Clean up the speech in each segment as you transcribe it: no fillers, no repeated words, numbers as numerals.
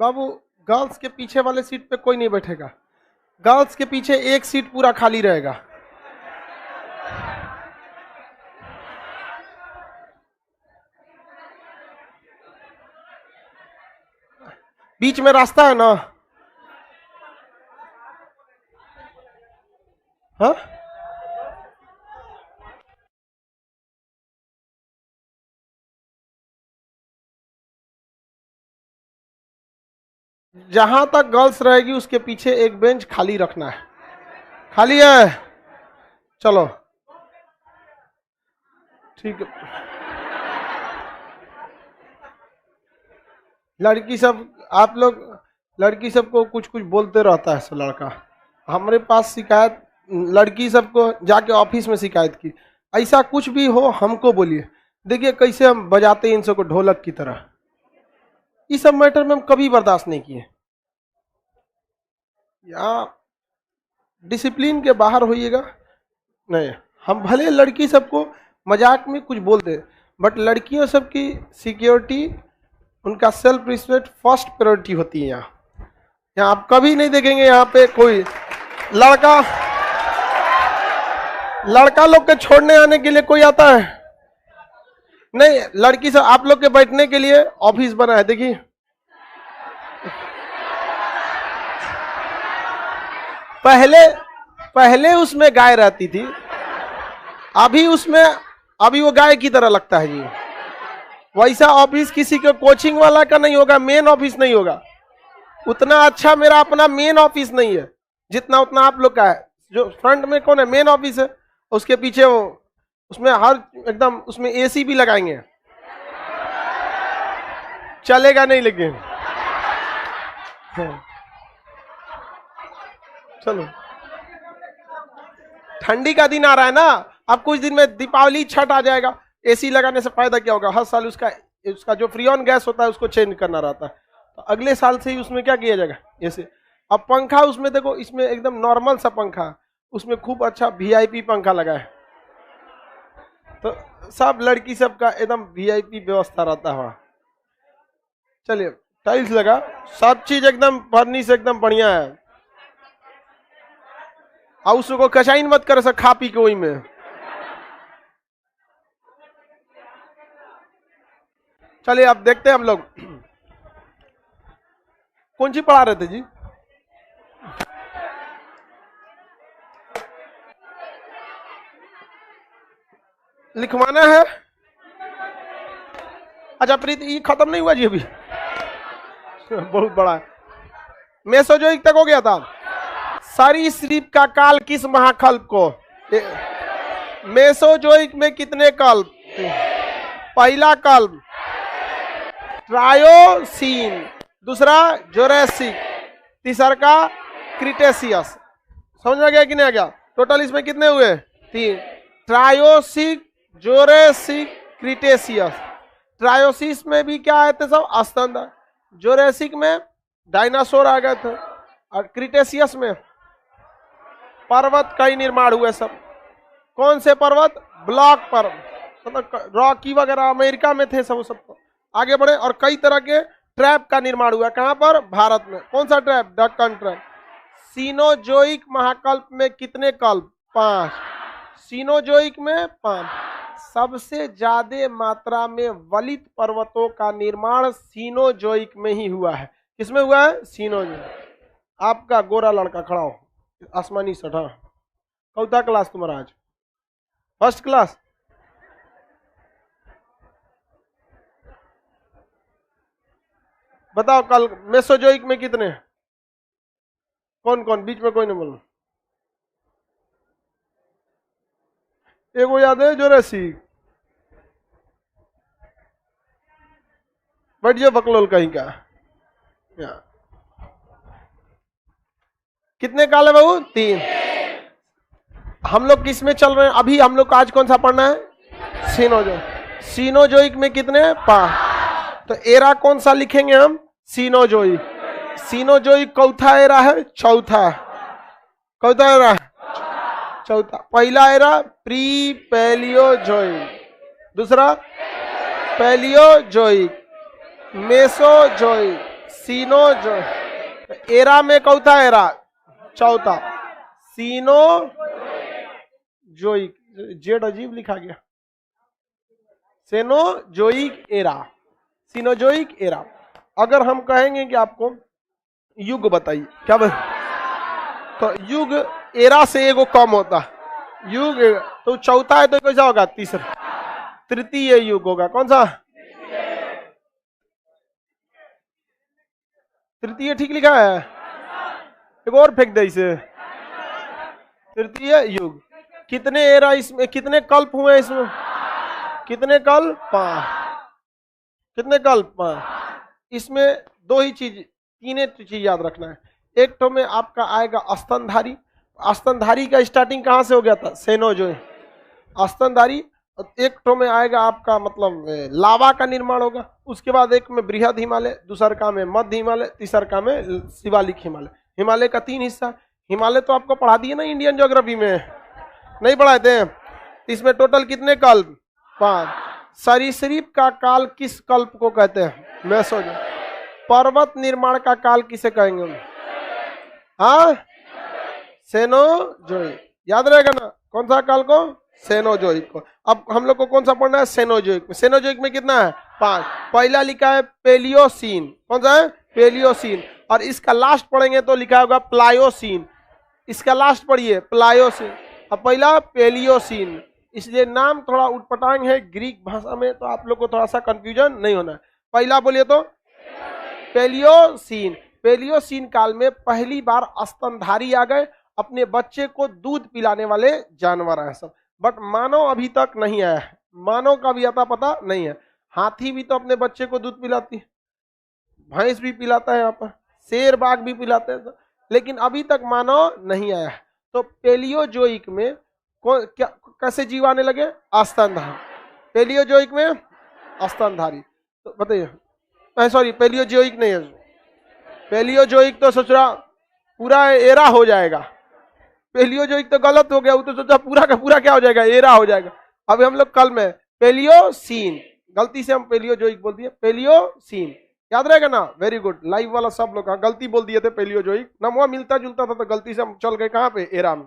बाबू girls के पीछे वाले सीट पे कोई नहीं बैठेगा, गर्ल्स के पीछे एक सीट पूरा खाली रहेगा। बीच में रास्ता है ना? हाँ, जहां तक गर्ल्स रहेगी उसके पीछे एक बेंच खाली रखना है। खाली है? चलो ठीक है। लड़की सब, आप लोग लड़की सबको कुछ कुछ बोलते रहता है सब लड़का। हमारे पास शिकायत, लड़की सबको जाके ऑफिस में शिकायत की, ऐसा कुछ भी हो हमको बोलिए। देखिए कैसे हम बजाते हैं इन सबको ढोलक की तरह। इस सब मैटर में हम कभी बर्दाश्त नहीं किए। या डिसिप्लिन के बाहर होइएगा नहीं। हम भले लड़की सबको मजाक में कुछ बोलते, बट लड़कियों सबकी सिक्योरिटी, उनका सेल्फ रिस्पेक्ट फर्स्ट प्रायोरिटी होती है। यहाँ आप कभी नहीं देखेंगे यहाँ पे कोई लड़का लोग के छोड़ने आने के लिए कोई आता है नहीं। लड़की सब आप लोग के बैठने के लिए ऑफिस बना है, देखिए। पहले उसमें गाय रहती थी, अभी वो गाय की तरह लगता है जी। वैसा ऑफिस किसी के कोचिंग वाला का नहीं होगा, मेन ऑफिस नहीं होगा। उतना अच्छा मेरा अपना मेन ऑफिस नहीं है जितना उतना आप लोग का है। जो फ्रंट में कौन है, मेन ऑफिस है, उसके पीछे वो, उसमें हर एकदम उसमें एसी भी लगाएंगे, चलेगा नहीं लेकिन। चलो, ठंडी का दिन आ रहा है ना, अब कुछ दिन में दीपावली छठ आ जाएगा। एसी लगाने से फायदा क्या होगा, हर साल उसका जो फ्रीऑन गैस होता है उसको चेंज करना रहता है। तो अगले साल से ही उसमें क्या किया जाएगा, ऐसे। अब पंखा उसमें देखो, इसमें एकदम नॉर्मल सा पंखा, उसमें खूब अच्छा वीआईपी पंखा लगा है। तो सब लड़की सबका एकदम वीआईपी व्यवस्था रहता है। चलिए, टाइल्स लगा, सब चीज एकदम फर्निश एकदम बढ़िया है। और उसको कचाइन मत करे सर, खा पी के वही में। चलिए अब देखते हैं हम लोग कौन सी पढ़ा रहे थे जी। लिखवाना है? अच्छा प्रीत, ये खत्म नहीं हुआ जी अभी? बहुत बड़ा है। मेसोजोइक तक हो गया था। सरीसृप का काल किस महाकल्प को? मेसोजोइक में कितने कल्प? पहला कल्प ट्रायोसीन, दूसरा जुरासिक, तीसरा का क्रिटेशियस। समझ में गया कि नहीं आ गया? टोटल इसमें कितने हुए? 3। ट्रायोसिक, जुरासिक, क्रिटेशियस। ट्रायोसिस में भी क्या आए थे सब? स्तन। जुरासिक में डायनासोर आ गए थे, और क्रिटेशियस में पर्वत का ही निर्माण हुए सब। कौन से पर्वत? ब्लॉक पर्वत, मतलब रॉकी वगैरह अमेरिका में थे सब आगे बढ़े। और कई तरह के ट्रैप का निर्माण हुआ। कहां पर? भारत में। कौन सा ट्रैप? दक्कन ट्रैप। सीनोजोइक महाकल्प में कितने कल्प? 5। सीनोजोइक में 5। सबसे ज्यादा मात्रा में वलित पर्वतों का निर्माण सीनोजोइक में ही हुआ है। किसमें हुआ है? सीनोजोइक। आपका गोरा लड़का खड़ा हो, आसमानी शर्ट। हाँ, कौथा क्लास तुम्हारा आज? First class. बताओ कल मेसोजोइक में कितने? कौन कौन? बीच में कोई नहीं बोलना। एगो याद है, जुरासिक। बैठ जाओ बकलोल कहीं का। कितने काल है बाबू? 3। हम लोग किस में चल रहे हैं अभी? हम लोग को आज कौन सा पढ़ना है? सीनोजोइक। सीनोजोइक में कितने? 5। तो एरा कौन सा लिखेंगे हम? सीनोजोइक। सीनोजोइक कौथा एरा है? चौथा। कौथा एरा है? चौथा। पहला एरा प्री पैलियोजोइक, दूसरा पैलियोजोइक, मेसोजोइक, सीनो जो एरा में कौथा एरा चौथा सीनो जोइक जेड अजीब लिखा गया सेनोजोइक एरा सीनोजोइक एरा। अगर हम कहेंगे कि आपको युग बताइए क्या तो युग एरा से एगो कम होता युग तो चौथा है तो कैसा होगा तीसरा तृतीय युग होगा कौन सा तृतीय ठीक लिखा है एक और फेंक दे इसे तृतीय युग। कितने एरा इसमें कितने कल्प हुए इसमें कितने कल्प 5 कितने कल्प 5 इसमें दो ही चीज तीन चीज याद रखना है। एक तो में आपका आएगा स्तनधारी स्तनधारी का स्टार्टिंग कहां से हो गया था सेनोजोइक स्तनधारी। एक तो में आएगा आपका मतलब लावा का निर्माण होगा उसके बाद एक में बृहद हिमालय दूसरा में मध्य हिमालय तीसरा में शिवालिक हिमालय। हिमालय का 3 हिस्सा हिमालय तो आपको पढ़ा दिए ना इंडियन ज्योग्राफी में नहीं पढ़ाए थे। इसमें टोटल कितने कल्प 5। सरीसृप का काल किस कल्प को कहते हैं मेसोजोइक। पर्वत निर्माण का काल किसे कहेंगे हाँ सेनोजोइक याद रहेगा ना कौन सा काल को सेनोजोइक को। अब हम लोग को कौन सा पढ़ना है सेनोजोइक में। सेनोजोइक में कितना है 5। पहला लिखा है पेलियोसीन कौन सा है पेलियोसीन और इसका लास्ट पढ़ेंगे तो लिखा होगा प्लायोसीन। इसका लास्ट पढ़िए प्लायोसीन और पहला पेलियोसीन इसलिए नाम थोड़ा उटपटांग है ग्रीक भाषा में तो आप लोग को थोड़ा सा कंफ्यूजन नहीं होना है। पहला बोलिए तो पेलियोसीन। पेलियोसीन काल में पहली बार स्तनधारी आ गए अपने बच्चे को दूध पिलाने वाले जानवर है सब बट मानव अभी तक नहीं आया है। मानव का भी अता पता नहीं है। हाथी भी तो अपने बच्चे को दूध पिलाती है भैंस भी पिलाता है यहाँ पर शेर बाघ भी पिलाते हैं लेकिन अभी तक मानव नहीं आया है। तो पेलियोजोइक में क्या कैसे जीव आने लगे स्तनधारी पेलियोजोइक में स्तनधारी। तो बताइए सॉरी पेलियोजोइक नहीं है पेलियोजोइक तो सोच रहा पूरा एरा हो जाएगा पेलियोजोइक तो गलत हो गया वो तो सोचा पूरा का पूरा क्या हो जाएगा एरा हो जाएगा। अभी हम लोग कल में पेलियोसीन गलती से हम पेलियोजोइक बोल दिए पेलियोसीन याद रहेगा ना वेरी गुड। लाइव वाला सब लोग गलती बोल दिए थे पेलियोजोइक नमवा मिलता जुलता था तो गलती से हम चल गए कहां पे एरा में।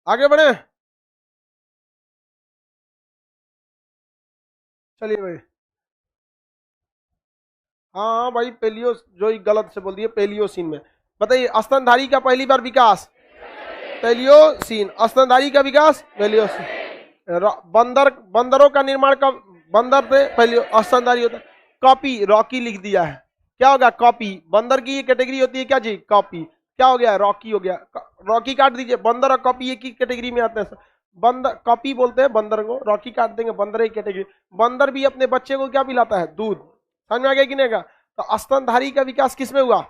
आगे बढ़े चलिए भाई हाँ भाई पेलियोजोइक गलत से बोल दिए पेलियोसीन में। बताइए स्तनधारी का पहली बार विकास पेलियोसीन स्तनधारी का विकास पेलियोसीन। बंदरों का निर्माण कब बंदर से पहले स्तनधारी होता है। कॉपी रॉकी लिख दिया है क्या होगा कॉपी बंदर की ये कैटेगरी होती है क्या जी कॉपी क्या हो गया रॉकी हो गया रॉकी काट दीजिए बंदर और कॉपी एक ही कैटेगरी में आते हैं। बंदर कॉपी बोलते हैं बंदर को रॉकी काट देंगे बंदर एक कैटेगरी। बंदर भी अपने बच्चे को क्या पिलाता है दूध समझ में आ गया कि नहीं। तो स्तनधारी का विकास किस में हुआ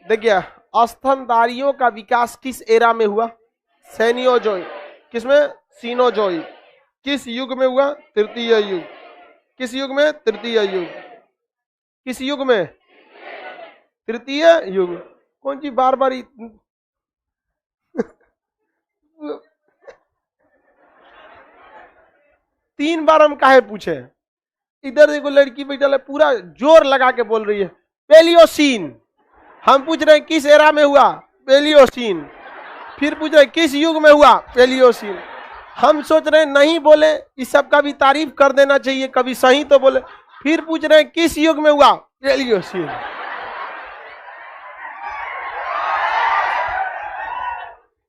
देखिए स्तनधारियों का विकास किस एरा में हुआ सेनियोजोइक किसमें सीनोजोइक। किस युग में हुआ तृतीय युग। किस युग में तृतीय युग। किस युग में तृतीय युग। कौन सी बार बार 3 बार हम काहे पूछे। इधर देखो लड़की बैठल है पूरा जोर लगा के बोल रही है पेलियोसीन। हम पूछ रहे हैं किस एरा में हुआ पेलियोसीन। फिर पूछ रहे किस युग में हुआ पेलियोसीन। हम सोच रहे नहीं बोले इस सब का भी तारीफ कर देना चाहिए कभी सही तो बोले। फिर पूछ रहे किस युग में हुआ पेलियोसीन।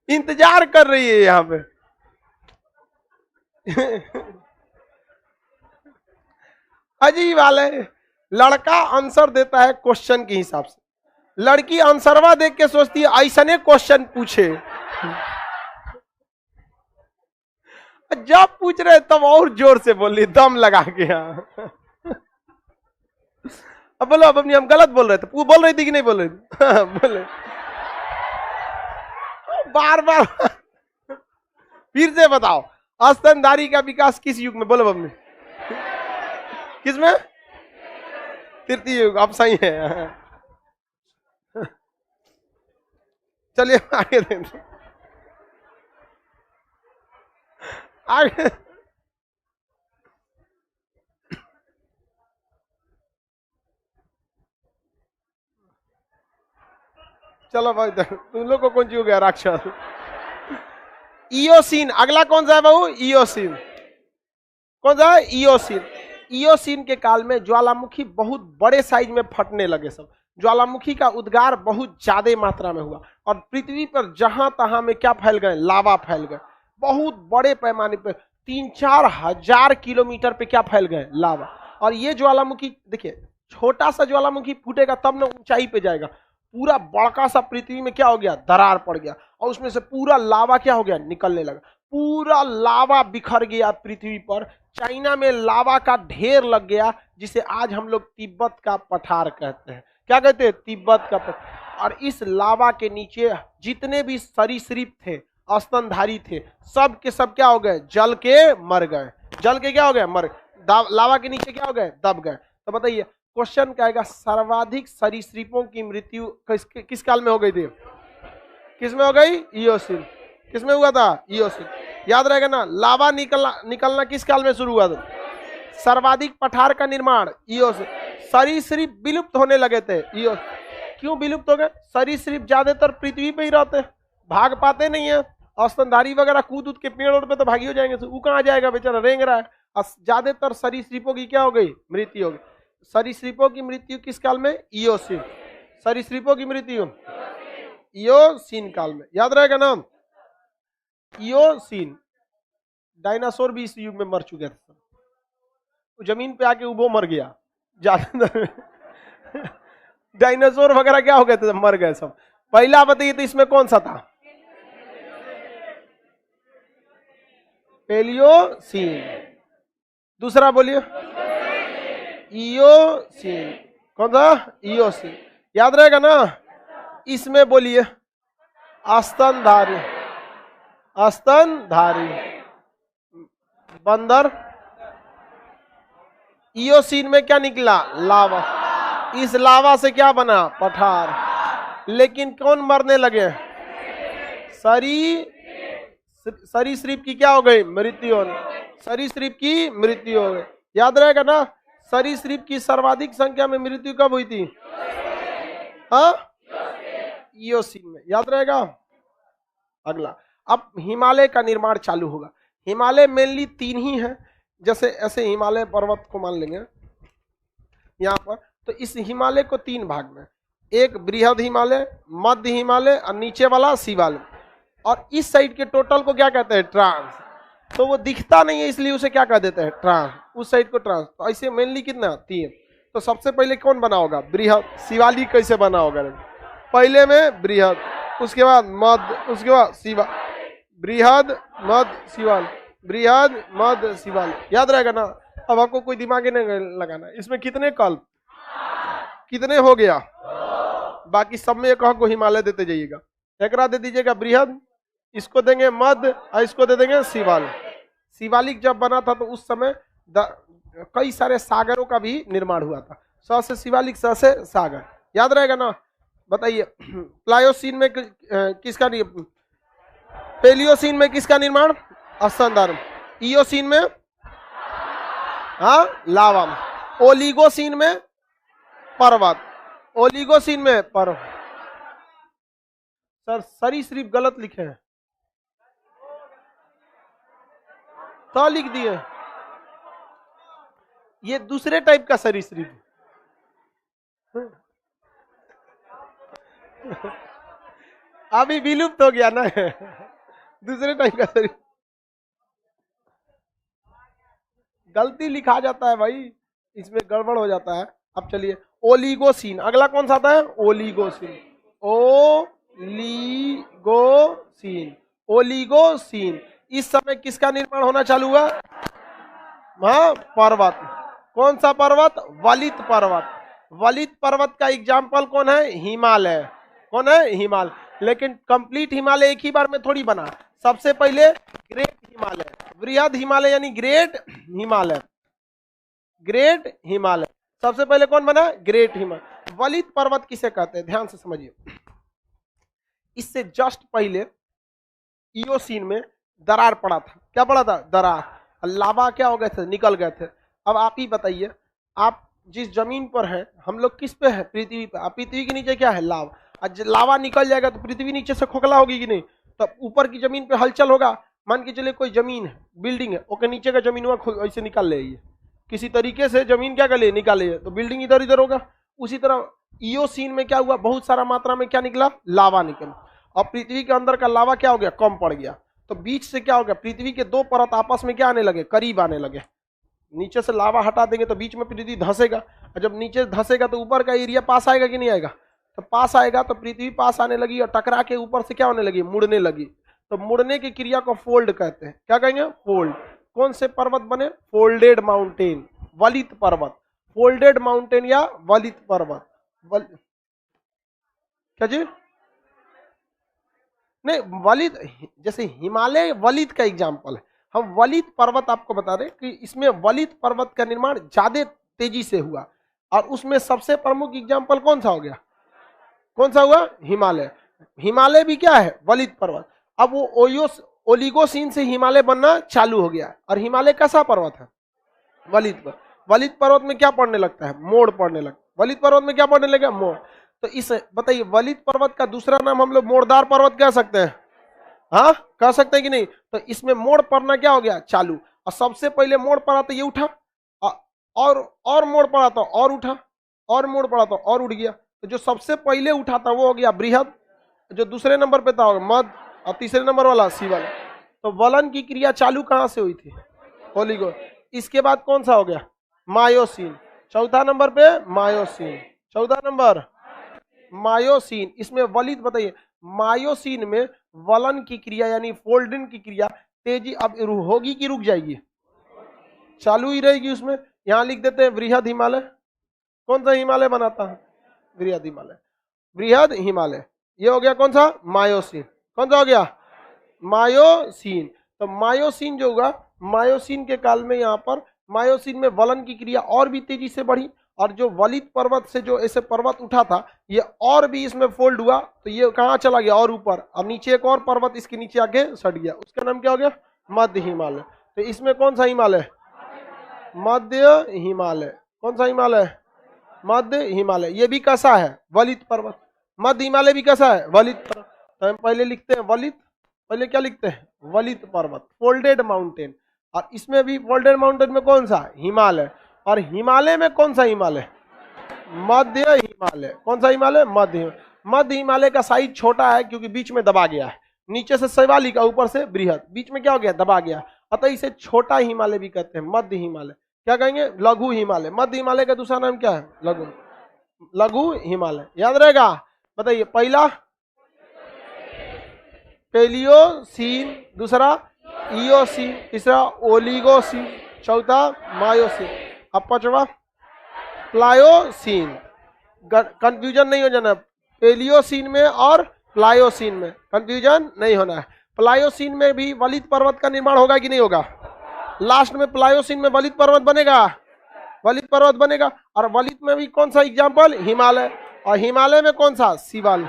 इंतजार कर रही है यहाँ पे अजीब वाले लड़का आंसर देता है क्वेश्चन के हिसाब से लड़की आंसरवा देख के सोचती है ऐसने क्वेश्चन पूछे। जब पूछ रहे तब और जोर से बोल रही दम लगा के। अब बोलो अब अपनी हम गलत बोल रहे थे बोल रही थी कि नहीं बोल रही थी बोले बार बार फिर से बताओ स्तनधारी का विकास किस युग में बोलो अपने किसमें तृतीय युग। अब सही है चलिए आगे देखते आगे चलो भाई, तुम लोग को कौन सी हो गया राक्षस। इयोसीन, अगला कौन सा है बाबू? इयोसीन। कौन सा है? इयोसीन। इयोसीन के काल में ज्वालामुखी बहुत बड़े साइज में फटने लगे सब। ज्वालामुखी का उद्गार बहुत ज्यादा मात्रा में हुआ और पृथ्वी पर जहां तहां में क्या फैल गए? लावा फैल गए। बहुत बड़े पैमाने पर 3-4 हजार किलोमीटर पे क्या फैल गए? लावा। और ये ज्वालामुखी देखिए, छोटा सा ज्वालामुखी फूटेगा तब ना ऊंचाई पे जाएगा, पूरा बड़का सा पृथ्वी में क्या हो गया? दरार पड़ गया और उसमें से पूरा लावा क्या हो गया? निकलने लगा। पूरा लावा बिखर गया पृथ्वी पर। चाइना में लावा का ढेर लग गया, जिसे आज हम लोग तिब्बत का पठार कहते हैं। क्या कहते हैं? तिब्बत का पठार। और इस लावा के नीचे जितने भी सरीसृप थे, स्तनधारी थे, सब के सब क्या हो गए? जल के मर गए। जल के क्या हो गए? मर। लावा के नीचे क्या हो गए? दब गए। तो बताइए, क्वेश्चन क्या आएगा? सर्वाधिक सरीसृपों की मृत्यु किस काल में हो गई थी? किस में हो गई? इयोसीन। किस में हुआ था? इयोसीन। याद रहेगा ना, लावा निकलना किस काल में शुरू हुआ था? सर्वाधिक पठार का निर्माण इयोसीन। सरीसृप विलुप्त होने लगे थे। क्यों विलुप्त हो गए? सरीसृप ज्यादातर पृथ्वी पे ही रहते, भाग पाते नहीं है। स्तनधारी वगैरह कूद के पेड़ पे तो भागी हो जाएंगे, वो कहाँ जाएगा बेचारा, रेंग रहा है। ज्यादातर सरीसृपों की क्या हो गई? मृत्यु हो गई। सरीसृपों की मृत्यु किस काल में? इयोसीन। सरीसृपों की मृत्यु इयोसीन काल में। याद रहेगा नाम? इयोसीन। डायनासोर भी इस युग में मर चुके थे, जमीन पे आके उबो मर गया ज्यादातर। डायनासोर वगैरह क्या हो गए थे? मर गए सब। पहला बताइए तो इसमें कौन सा था? पेलियोसीन। दूसरा बोलिए? इयोसीन। कौन सा? इयोसीन। याद रहेगा ना? इसमें बोलिए? स्तनधारी। स्तनधारी बंदर। इयोसीन में क्या निकला? लावा। इस लावा से क्या बना? पठार। लेकिन कौन मरने लगे? सरीसृप की क्या हो गई? मृत्यु। सरीसृप की मृत्यु हो गई। याद रहेगा ना? सरीसृप की सर्वाधिक संख्या में मृत्यु कब हुई थी? हाँ, इयोसीन में। याद रहेगा? अगला, अब हिमालय का निर्माण चालू होगा। हिमालय मेनली 3 ही है। जैसे ऐसे हिमालय पर्वत को मान लेंगे यहाँ पर, तो इस हिमालय को 3 भाग में, एक बृहद हिमालय, मध्य हिमालय और नीचे वाला शिवालय। और इस साइड के टोटल को क्या कहते हैं? ट्रांस। तो वो दिखता नहीं है, इसलिए उसे क्या कह देते हैं? ट्रांस। उस साइड को ट्रांस। तो ऐसे मेनली कितना? 3। तो सबसे पहले कौन बना होगा? बृहद। शिवालिक कैसे बना होगा? पहले में बृहद, उसके बाद मध्य, उसके बाद शिवा। बृहद, मध्य, शिवाल। बृहद, मध्य, शिवाल। याद रहेगा ना? अब आपको कोई दिमाग नहीं लगाना। इसमें कितने कल्प? कितने हो गया? बाकी सब में एक को हिमालय देते जाइएगा। एक दे दीजिएगा बृहद, इसको देंगे मध्य और इसको दे देंगे शिवाल। शिवालिक जब बना था तो उस समय कई सारे सागरों का भी निर्माण हुआ था। स से शिवालिक, स से सागर। याद रहेगा ना? बताइए, प्लायोसीन में किसका? पेलियोसीन में किसका निर्माण? स्तनधारी। इयोसीन में हाँ लावा। ओलिगोसीन में पर्वत। ओलिगोसीन में पर्वत। सर सरीसृप गलत लिखे हैं, तो लिख दिए। ये दूसरे टाइप का सरीसृप। अभी विलुप्त हो गया ना। दूसरे टाइप का सरीसृप गलती लिखा जाता है भाई, इसमें गड़बड़ हो जाता है। अब चलिए, ओलिगोसीन। अगला कौन सा आता है? ओलिगोसीन। ओलिगोसीन। ओलिगोसीन। इस समय किसका निर्माण होना चालू हुआ? हाँ, पर्वत। कौन सा पर्वत? वलित पर्वत। वलित पर्वत का एग्जाम्पल कौन है? हिमालय। कौन है? हिमालय। लेकिन कंप्लीट हिमालय एक ही बार में थोड़ी बना। सबसे पहले ग्रेट हिमालय, बृहद हिमालय यानी ग्रेट हिमालय। ग्रेट हिमालय सबसे पहले कौन बना? ग्रेट हिमालय। वलित पर्वत किसे कहते हैं? ध्यान से समझिए। इससे जस्ट पहले इयोसीन में दरार पड़ा था। क्या पड़ा था? दरार। लावा क्या हो गए थे? निकल गए थे। अब आप ही बताइए, आप जिस जमीन पर है, हम लोग किस पे है? पृथ्वी पे। अब पृथ्वी के नीचे क्या है? लावा। आज लावा निकल जाएगा तो पृथ्वी नीचे से खोखला होगी कि नहीं? तो ऊपर की जमीन पे हलचल होगा। मान के चलिए कोई जमीन है, बिल्डिंग है, ओके, नीचे का जमीन हुआ ऐसे निकाल ले, किसी तरीके से जमीन क्या कर ले? निकाले, तो बिल्डिंग इधर इधर होगा। उसी तरह ईओसीन में क्या हुआ? बहुत सारा मात्रा में क्या निकला? लावा निकला। और पृथ्वी के अंदर का लावा क्या हो गया? कम पड़ गया। तो बीच से क्या हो गया? पृथ्वी के दो परत आपस में क्या आने लगे? करीब आने लगे। नीचे से लावा हटा देंगे तो बीच में पृथ्वी धंसेगा, और जब नीचे धंसेगा तो ऊपर का एरिया पास आएगा कि नहीं आएगा? तो पास आएगा, तो पृथ्वी पास आने लगी और टकरा के ऊपर से क्या होने लगी? मुड़ने लगी। तो मुड़ने की क्रिया को फोल्ड कहते हैं। क्या कहेंगे? फोल्ड। कौन से पर्वत बने? फोल्डेड माउंटेन, वलित पर्वत। फोल्डेड माउंटेन या वलित पर्वत। क्या जी? नहीं, वलित, जैसे हिमालय वलित का एग्जाम्पल है। हम वलित पर्वत आपको बता रहे कि इसमें वलित पर्वत का निर्माण ज्यादा तेजी से हुआ, और उसमें सबसे प्रमुख एग्जाम्पल कौन सा हो गया? कौन सा हुआ? हिमालय। हिमालय भी क्या है? वलित पर्वत। अब वो ओलिगोसीन से हिमालय बनना चालू हो गया, और हिमालय कैसा पर्वत है? वलित पर्वत। वलित पर्वत में क्या पड़ने लगता है? मोड़ पड़ने लगता है। वलित पर्वत में क्या पड़ने लगेगा? मोड़। तो इस बताइए, वलित पर्वत का दूसरा नाम हम लोग मोड़दार पर्वत कह सकते हैं? हाँ, कह सकते हैं कि नहीं? तो इसमें मोड़ पड़ना क्या हो गया? चालू। और सबसे पहले मोड़ पड़ा तो ये उठा, और मोड़ पड़ा तो और उठा, और मोड़ पड़ा तो और उठ गया। तो जो सबसे पहले उठा था वो हो गया बृहद, जो दूसरे नंबर पे था मध्य, और तीसरे नंबर वाला शिवल। तो वलन की क्रिया चालू कहां से हुई थी? ओलिगो। इसके बाद कौन सा हो गया? मायोसीन। चौथा नंबर पे मायोसीन। चौथा नंबर मायोसीन। इसमें वलित बताइए, मायोसीन में वलन की क्रिया यानी फोल्डिंग की क्रिया तेजी अब होगी कि रुक जाएगी? चालू ही रहेगी उसमें। यहां लिख देते हैं बृहद हिमालय। कौन सा हिमालय बनाता है? बृहद हिमालय। बृहद हिमालय। ये हो गया कौन सा? मायोसीन। कौन सा हो गया? मायोसीन। तो मायोसीन जो हुआ, मायोसीन के काल में यहाँ पर मायोसीन में वलन की क्रिया और भी तेजी से बढ़ी, और जो वलित पर्वत से जो ऐसे पर्वत उठा था ये और भी इसमें फोल्ड हुआ, तो ये कहाँ चला गया? और ऊपर, और नीचे एक और पर्वत इसके नीचे आके सट गया। उसका नाम क्या हो गया? मध्य हिमालय। तो इसमें कौन सा हिमालय? मध्य हिमालय। कौन सा हिमालय? मध्य हिमालय। ये भी कैसा है? वलित पर्वत। मध्य हिमालय भी कैसा है? वलित पर्वत। तो हम पहले लिखते हैं वलित, पहले क्या लिखते हैं? वलित पर्वत, फोल्डेड माउंटेन। और इसमें भी फोल्डेड माउंटेन में कौन सा? हिमालय। और हिमालय में कौन सा हिमालय? मध्य हिमालय। कौन सा हिमालय? मध्य। मध्य हिमालय का साइज छोटा है क्योंकि बीच में दबा गया है। नीचे से शैवालिक, ऊपर से बृहद, बीच में क्या हो गया? दबा गया। अतः इसे छोटा हिमालय भी कहते हैं, मध्य हिमालय। क्या कहेंगे? लघु हिमालय। मध्य हिमालय का दूसरा नाम क्या है? लघु। लघु हिमालय। याद रहेगा? बताइए, पहला पेलियोसीन, दूसरा ईओसीन, तीसरा ओलिगोसीन, चौथा मायोसीन, अब पांचवा प्लायोसीन। कंफ्यूजन नहीं हो जाना, पेलियोसीन में और प्लायोसीन में कंफ्यूजन नहीं होना है। प्लायोसीन में भी वलित पर्वत का निर्माण होगा कि नहीं होगा? लास्ट में प्लायोसीन में वलित पर्वत बनेगा, वलित पर्वत बनेगा। और वलित में भी कौन सा एग्जाम्पल? हिमालय। और हिमालय में कौन सा? शिवाल।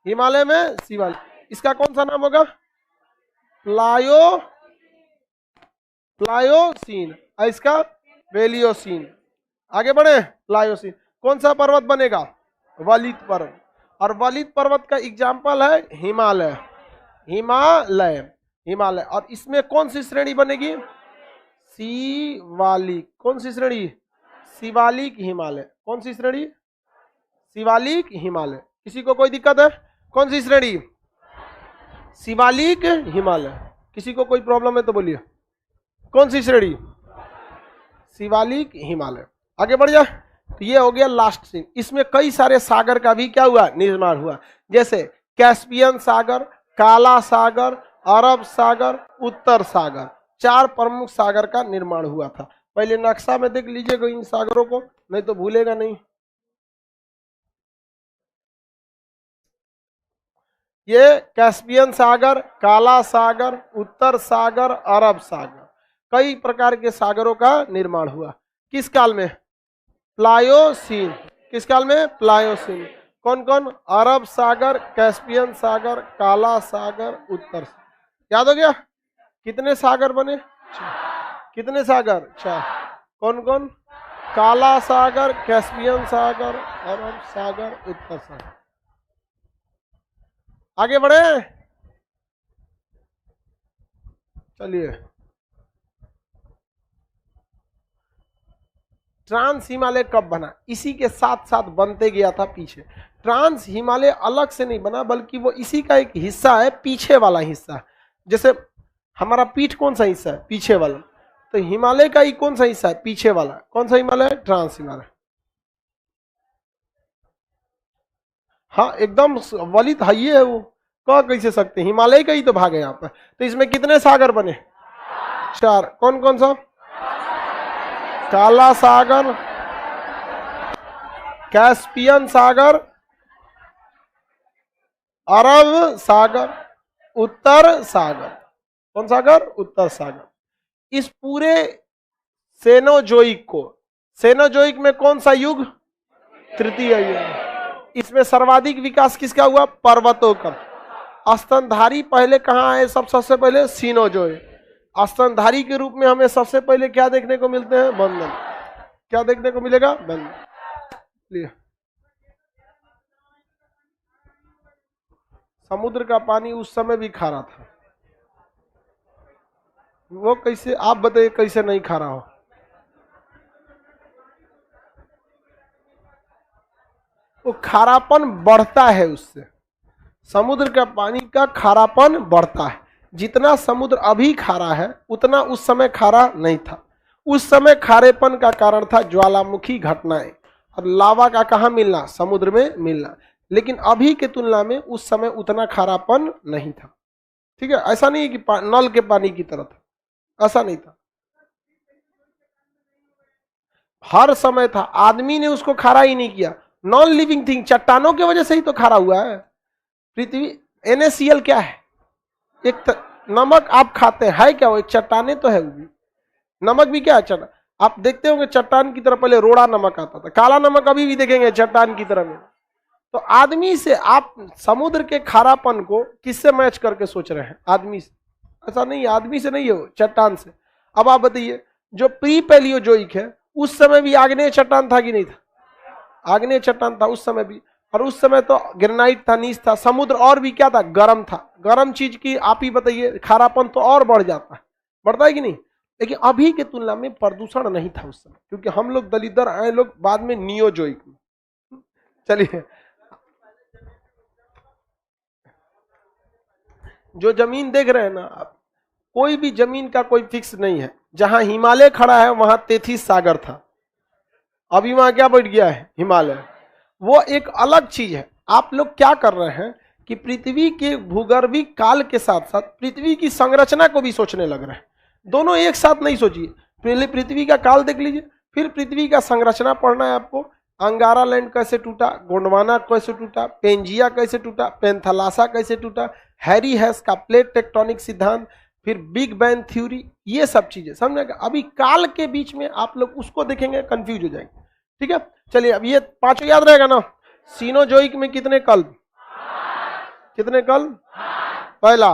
हिमालय में शिवाल। इसका कौन सा नाम होगा? प्लायोसीन। इसका वेलियोसीन। आगे बढ़े। प्लायोसीन। कौन सा पर्वत बनेगा? वलित पर्वत। और वलित पर्वत का एग्जाम्पल है हिमालय। हिमालय। हिमालय। और इसमें कौन सी श्रेणी बनेगी? शिवालिक। कौन सी श्रेणी? शिवालिक हिमालय। कौन सी श्रेणी? शिवालिक हिमालय। किसी को कोई दिक्कत है? कौन सी श्रेणी? शिवालिक हिमालय। किसी को कोई प्रॉब्लम है तो बोलिए, कौन सी श्रेणी? शिवालिक हिमालय। आगे बढ़ जा। तो ये हो गया लास्ट सीन। इसमें कई सारे सागर का भी क्या हुआ? निर्माण हुआ। जैसे कैस्पियन सागर, काला सागर, अरब सागर, उत्तर सागर, चार प्रमुख सागर का निर्माण हुआ था। पहले नक्शा में देख लीजिएगा इन सागरों को, नहीं तो भूलेगा नहीं। ये कैस्पियन सागर, काला सागर, उत्तर सागर, अरब सागर, कई प्रकार के सागरों का निर्माण हुआ। किस काल में? प्लायोसीन। किस काल में? प्लायोसीन। कौन कौन? अरब सागर, कैस्पियन सागर, काला सागर, उत्तर सागर। याद हो गया? कितने सागर बने? कितने सागर? 4। कौन कौन? काला सागर, कैस्पियन सागर, अरब सागर, उत्तर सागर। आगे बढ़े, चलिए। ट्रांस हिमालय कब बना? इसी के साथ साथ बनते गया था पीछे। ट्रांस हिमालय अलग से नहीं बना, बल्कि वो इसी का एक हिस्सा है, पीछे वाला हिस्सा। जैसे हमारा पीठ कौन सा हिस्सा है? पीछे वाला। तो हिमालय का ही कौन सा हिस्सा है? पीछे वाला। कौन सा हिमालय है? ट्रांस हिमालय। हाँ एकदम वलित हाई है वो, कह कैसे सकते? हिमालय का ही तो भाग है यहाँ पर। तो इसमें कितने सागर बने? 4। कौन कौन सा? काला सागर, कैस्पियन सागर, अरब सागर, उत्तर सागर। कौन सागर? उत्तर सागर। इस पूरे सेनोजोइक को, सेनोजोइक में कौन सा युग? तृतीय युग। इसमें सर्वाधिक विकास किसका हुआ? पर्वतों का। स्तनधारी पहले कहाँ आए? सबसे पहले सीनोजोइक। स्तनधारी के रूप में हमें सबसे पहले क्या देखने को मिलते हैं? बंधन। क्या देखने को मिलेगा? बंधन। समुद्र का पानी उस समय भी खारा था। वो कैसे? आप बताइए कैसे नहीं खारा हो? वो खारापन बढ़ता है उससे। समुद्र का पानी का खारापन बढ़ता है। जितना समुद्र अभी खारा है उतना उस समय खारा नहीं था। उस समय खारेपन का कारण था ज्वालामुखी घटनाएं और लावा का कहाँ मिलना? समुद्र में मिलना। लेकिन अभी के तुलना में उस समय उतना खारापन नहीं था। ठीक है, ऐसा नहीं है कि नल के पानी की तरह था, ऐसा नहीं था। हर समय था, आदमी ने उसको खारा ही नहीं किया। नॉन लिविंग थिंग, चट्टानों की वजह से ही तो खारा हुआ है। पृथ्वी NaCl क्या है? एक नमक आप खाते हैं क्या? वो एक चट्टाने तो है वो भी। नमक भी क्या है? चट्टान। आप देखते होंगे चट्टान की तरह पहले रोड़ा नमक आता था, काला नमक अभी भी देखेंगे चट्टान की तरह में। तो आदमी से आप समुद्र के खारापन को किससे मैच करके सोच रहे हैं? आदमी से। ऐसा नहीं, आदमी से नहीं हो, चट्टान से। अब आप बताइए, जो प्री पैलियोजोइक है उस समय भी आग्नेय चट्टान था कि नहीं था? आग्नेय चट्टान था उस समय भी। और उस समय तो ग्रेनाइट था, नीच था। समुद्र और भी क्या था? गर्म था। गर्म चीज की आप ही बताइए, खारापन तो और बढ़ जाता है। बढ़ता है कि नहीं? लेकिन अभी के तुलना में प्रदूषण नहीं था उस समय, क्योंकि हम लोग दलिदर आए लोग बाद में नियोजोइक में। चलिए, जो जमीन देख रहे हैं ना आप, कोई भी जमीन का कोई फिक्स नहीं है। जहां हिमालय खड़ा है वहां 33 सागर था, अभी वहां क्या बढ़ गया है? हिमालय। वो एक अलग चीज है। आप लोग क्या कर रहे हैं कि पृथ्वी के भूगर्भिक काल के साथ साथ पृथ्वी की संरचना को भी सोचने लग रहे हैं। दोनों एक साथ नहीं सोचिए। पहले पृथ्वी का काल देख लीजिए, फिर पृथ्वी का संरचना पढ़ना है आपको। अंगारा लैंड कैसे टूटा, गोंडवाना कैसे टूटा, पेंजिया कैसे टूटा, पेंथलासा कैसे टूटा, हैरी हैस का प्लेट टेक्टोनिक सिद्धांत, फिर बिग बैंग थ्योरी, ये सब चीजें समझेगा। अभी काल के बीच में आप लोग उसको देखेंगे कंफ्यूज हो जाएंगे। ठीक है, चलिए अब ये पांचों याद रहेगा ना। सीनोजोइक में कितने कल्प? कितने कल्प? पहला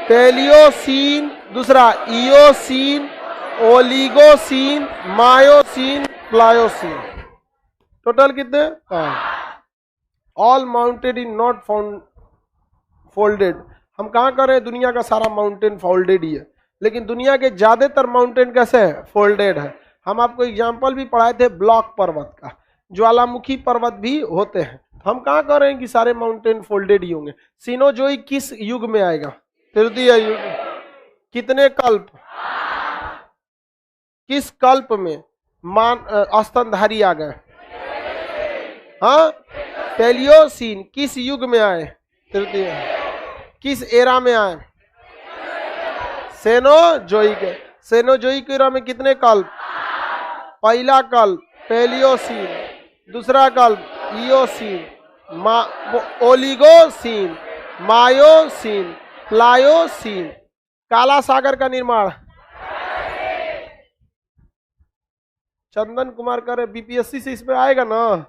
पैलियोसीन, दूसरा Eocene, Oligocene, Miocene, Pliocene. Total कितने? All mountain in not found folded. हम कहाँ कर रहे हैं? दुनिया का सारा माउंटेन फोल्डेड ही है, लेकिन दुनिया के ज्यादातर माउंटेन कैसे है? फोल्डेड है। हम आपको एग्जाम्पल भी पढ़ाए थे ब्लॉक पर्वत का, ज्वालामुखी पर्वत भी होते हैं। हम कहाँ कर रहे हैं कि सारे माउंटेन फोल्डेड ही होंगे। सीनोजोइक किस युग में आएगा? तृतीय युग। कितने कल्प? किस कल्प में स्तनधारी आ गए? हाँ, पैलियोसीन। किस युग में आए? तृतीय। किस एरा में आए? सेनोजोइक। सेनोजोइक एरा में कितने कल्प? पहला कल्प पैलियोसीन, दूसरा कल्प इयोसीन, ओलिगोसीन, मायोसीन, प्लायोसीन। काला सागर का निर्माण चंदन कुमार करे BPSC से इसमें आएगा ना।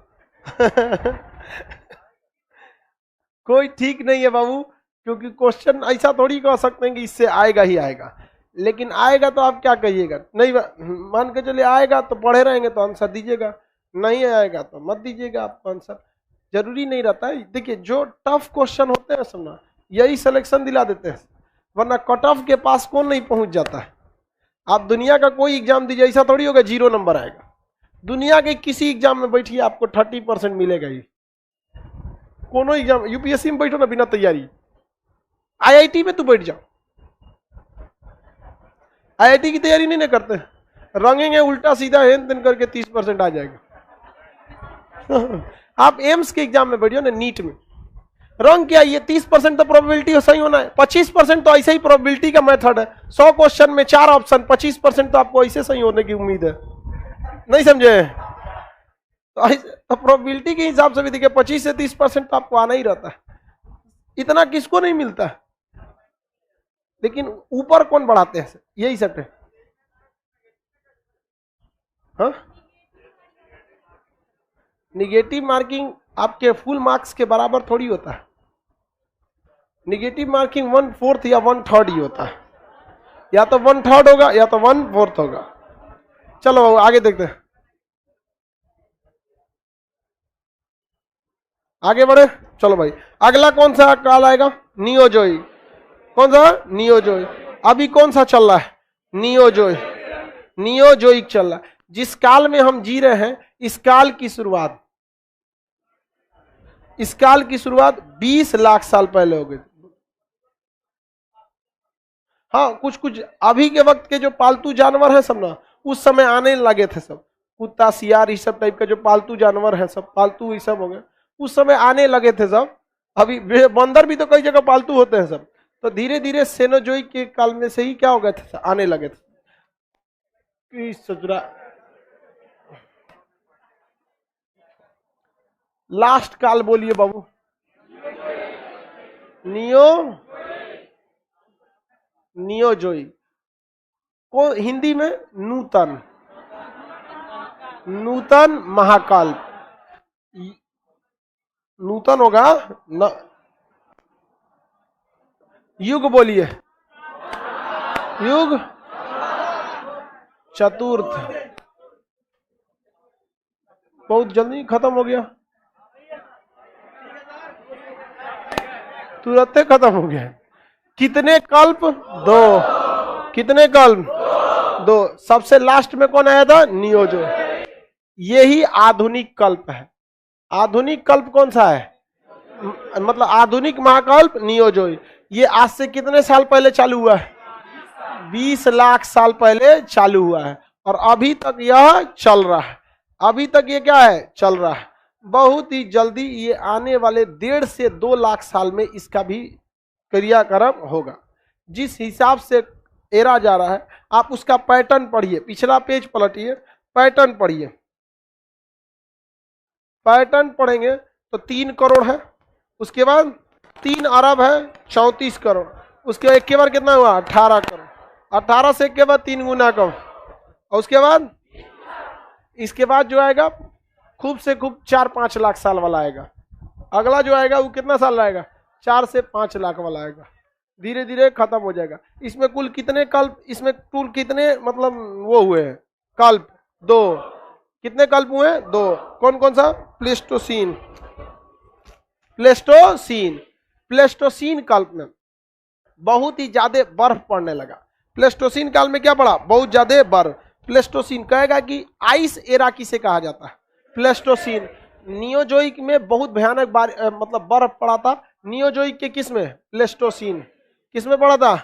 कोई ठीक नहीं है बाबू, क्योंकि क्वेश्चन ऐसा थोड़ी कह सकते हैं कि इससे आएगा ही आएगा। लेकिन आएगा तो आप क्या कहिएगा, नहीं मान के चलिए आएगा तो पढ़े रहेंगे तो आंसर दीजिएगा, नहीं आएगा तो मत दीजिएगा आपको आंसर, जरूरी नहीं रहता है। देखिए जो टफ क्वेश्चन होते हैं समझना, यही सिलेक्शन दिला देते हैं, वरना कट ऑफ के पास कौन नहीं पहुंच जाता है। आप दुनिया का कोई एग्जाम दीजिए, ऐसा थोड़ी होगा 0 नंबर आएगा। दुनिया के किसी एग्जाम में बैठिए आपको 30% मिलेगा ही। कोनो एग्जाम, यूपीएससी में बैठो ना बिना तैयारी, आईआईटी में तू बैठ जाओ, आईआईटी की तैयारी नहीं ना करते, रंगेंगे उल्टा सीधा हेन तेन करके 30% आ जाएगा। आप एम्स के एग्जाम में बैठियो ना, नीट में रंग क्या, ये 30% तो प्रोबेबिलिटी सही होना है, 25% तो ऐसे ही प्रोबेबिलिटी का मेथड है। 100 क्वेश्चन में 4 ऑप्शन, 25% तो आपको ऐसे सही होने की उम्मीद है, नहीं समझे? तो प्रोबेबिलिटी के हिसाब से भी देखिए 25 से 30% तो आपको आना ही रहता है, इतना किसको नहीं मिलता है। लेकिन ऊपर कौन बढ़ाते हैं, यही सब है। हाँ, निगेटिव मार्किंग आपके फुल मार्क्स के बराबर थोड़ी होता है। निगेटिव मार्किंग 1/4 या 1/3 ही होता है, या तो 1/3 होगा या तो 1/4 होगा। चलो आगे देखते हैं, आगे बढ़े। चलो भाई, अगला कौन सा काल आएगा? नियोजोइक। कौन सा? नियोजोइक। अभी कौन सा चल रहा है? नियोजोइक। नियोजोइक चल रहा है। जिस काल में हम जी रहे हैं, इस काल की शुरुआत 20 लाख साल पहले हो गई। हाँ, कुछ कुछ अभी के वक्त के जो पालतू जानवर है सब ना, उस समय आने लगे थे सब, कुत्ता सियार इस सब टाइप का जो पालतू जानवर है सब पालतू, ये सब हो गए, उस समय आने लगे थे सब। अभी बंदर भी तो कई जगह पालतू होते हैं सब, तो धीरे धीरे सेनोजोइक के काल में से ही क्या हो गए थे, आने लगे थे। लास्ट काल बोलिए बाबू। नियोजोइक को हिंदी में नूतन महाकाल। नूतन होगा न, युग बोलिए, युग चतुर्थ। बहुत जल्दी खत्म हो गया, तुरंत खत्म हो गया। कितने कल्प? 2। कितने कल्प? 2। सबसे लास्ट में कौन आया था? नियोजो। यही आधुनिक कल्प है। आधुनिक कल्प कौन सा है? मतलब आधुनिक महाकल्प नियोजो। ये आज से कितने साल पहले चालू हुआ है? 20 लाख साल पहले चालू हुआ है, और अभी तक यह चल रहा है। अभी तक ये क्या है? चल रहा है। बहुत ही जल्दी ये आने वाले 1.5 से 2 लाख साल में इसका भी क्रियाक्रम होगा। जिस हिसाब से एरा जा रहा है, आप उसका पैटर्न पढ़िए, पिछला पेज पलटिए, पैटर्न पढ़िए। पैटर्न पढ़ेंगे तो 3 करोड़ है, उसके बाद 3 अरब है 34 करोड़, उसके एक के बाद कितना हुआ? 18 करोड़। 18 से एक के बाद 3 गुना कम, और उसके बाद इसके बाद जो आएगा खूब से खूब 4-5 लाख साल वाला आएगा। अगला जो आएगा वो कितना साल आएगा? 4 से 5 लाख वाला आएगा। धीरे धीरे खत्म हो जाएगा। इसमें कुल कितने कल्प, इसमें कुल कितने मतलब वो हुए हैं कल्प? 2। कितने कल्प हुए? 2। कौन कौन सा? प्लेस्टोसीन। प्लेस्टोसीन कल्प में बहुत ही ज्यादा बर्फ पड़ने लगा। प्लेस्टोसीन काल में क्या पड़ा? बहुत ज्यादा बर्फ। प्लेस्टोसीन कहेगा कि आइस एरा किसे कहा जाता है? प्लेस्टोसीन। नियोजोइक में बहुत भयानक मतलब बर्फ पड़ा था। नियोजोइक के किस में? प्लेस्टोसीन। किस में पड़ा था?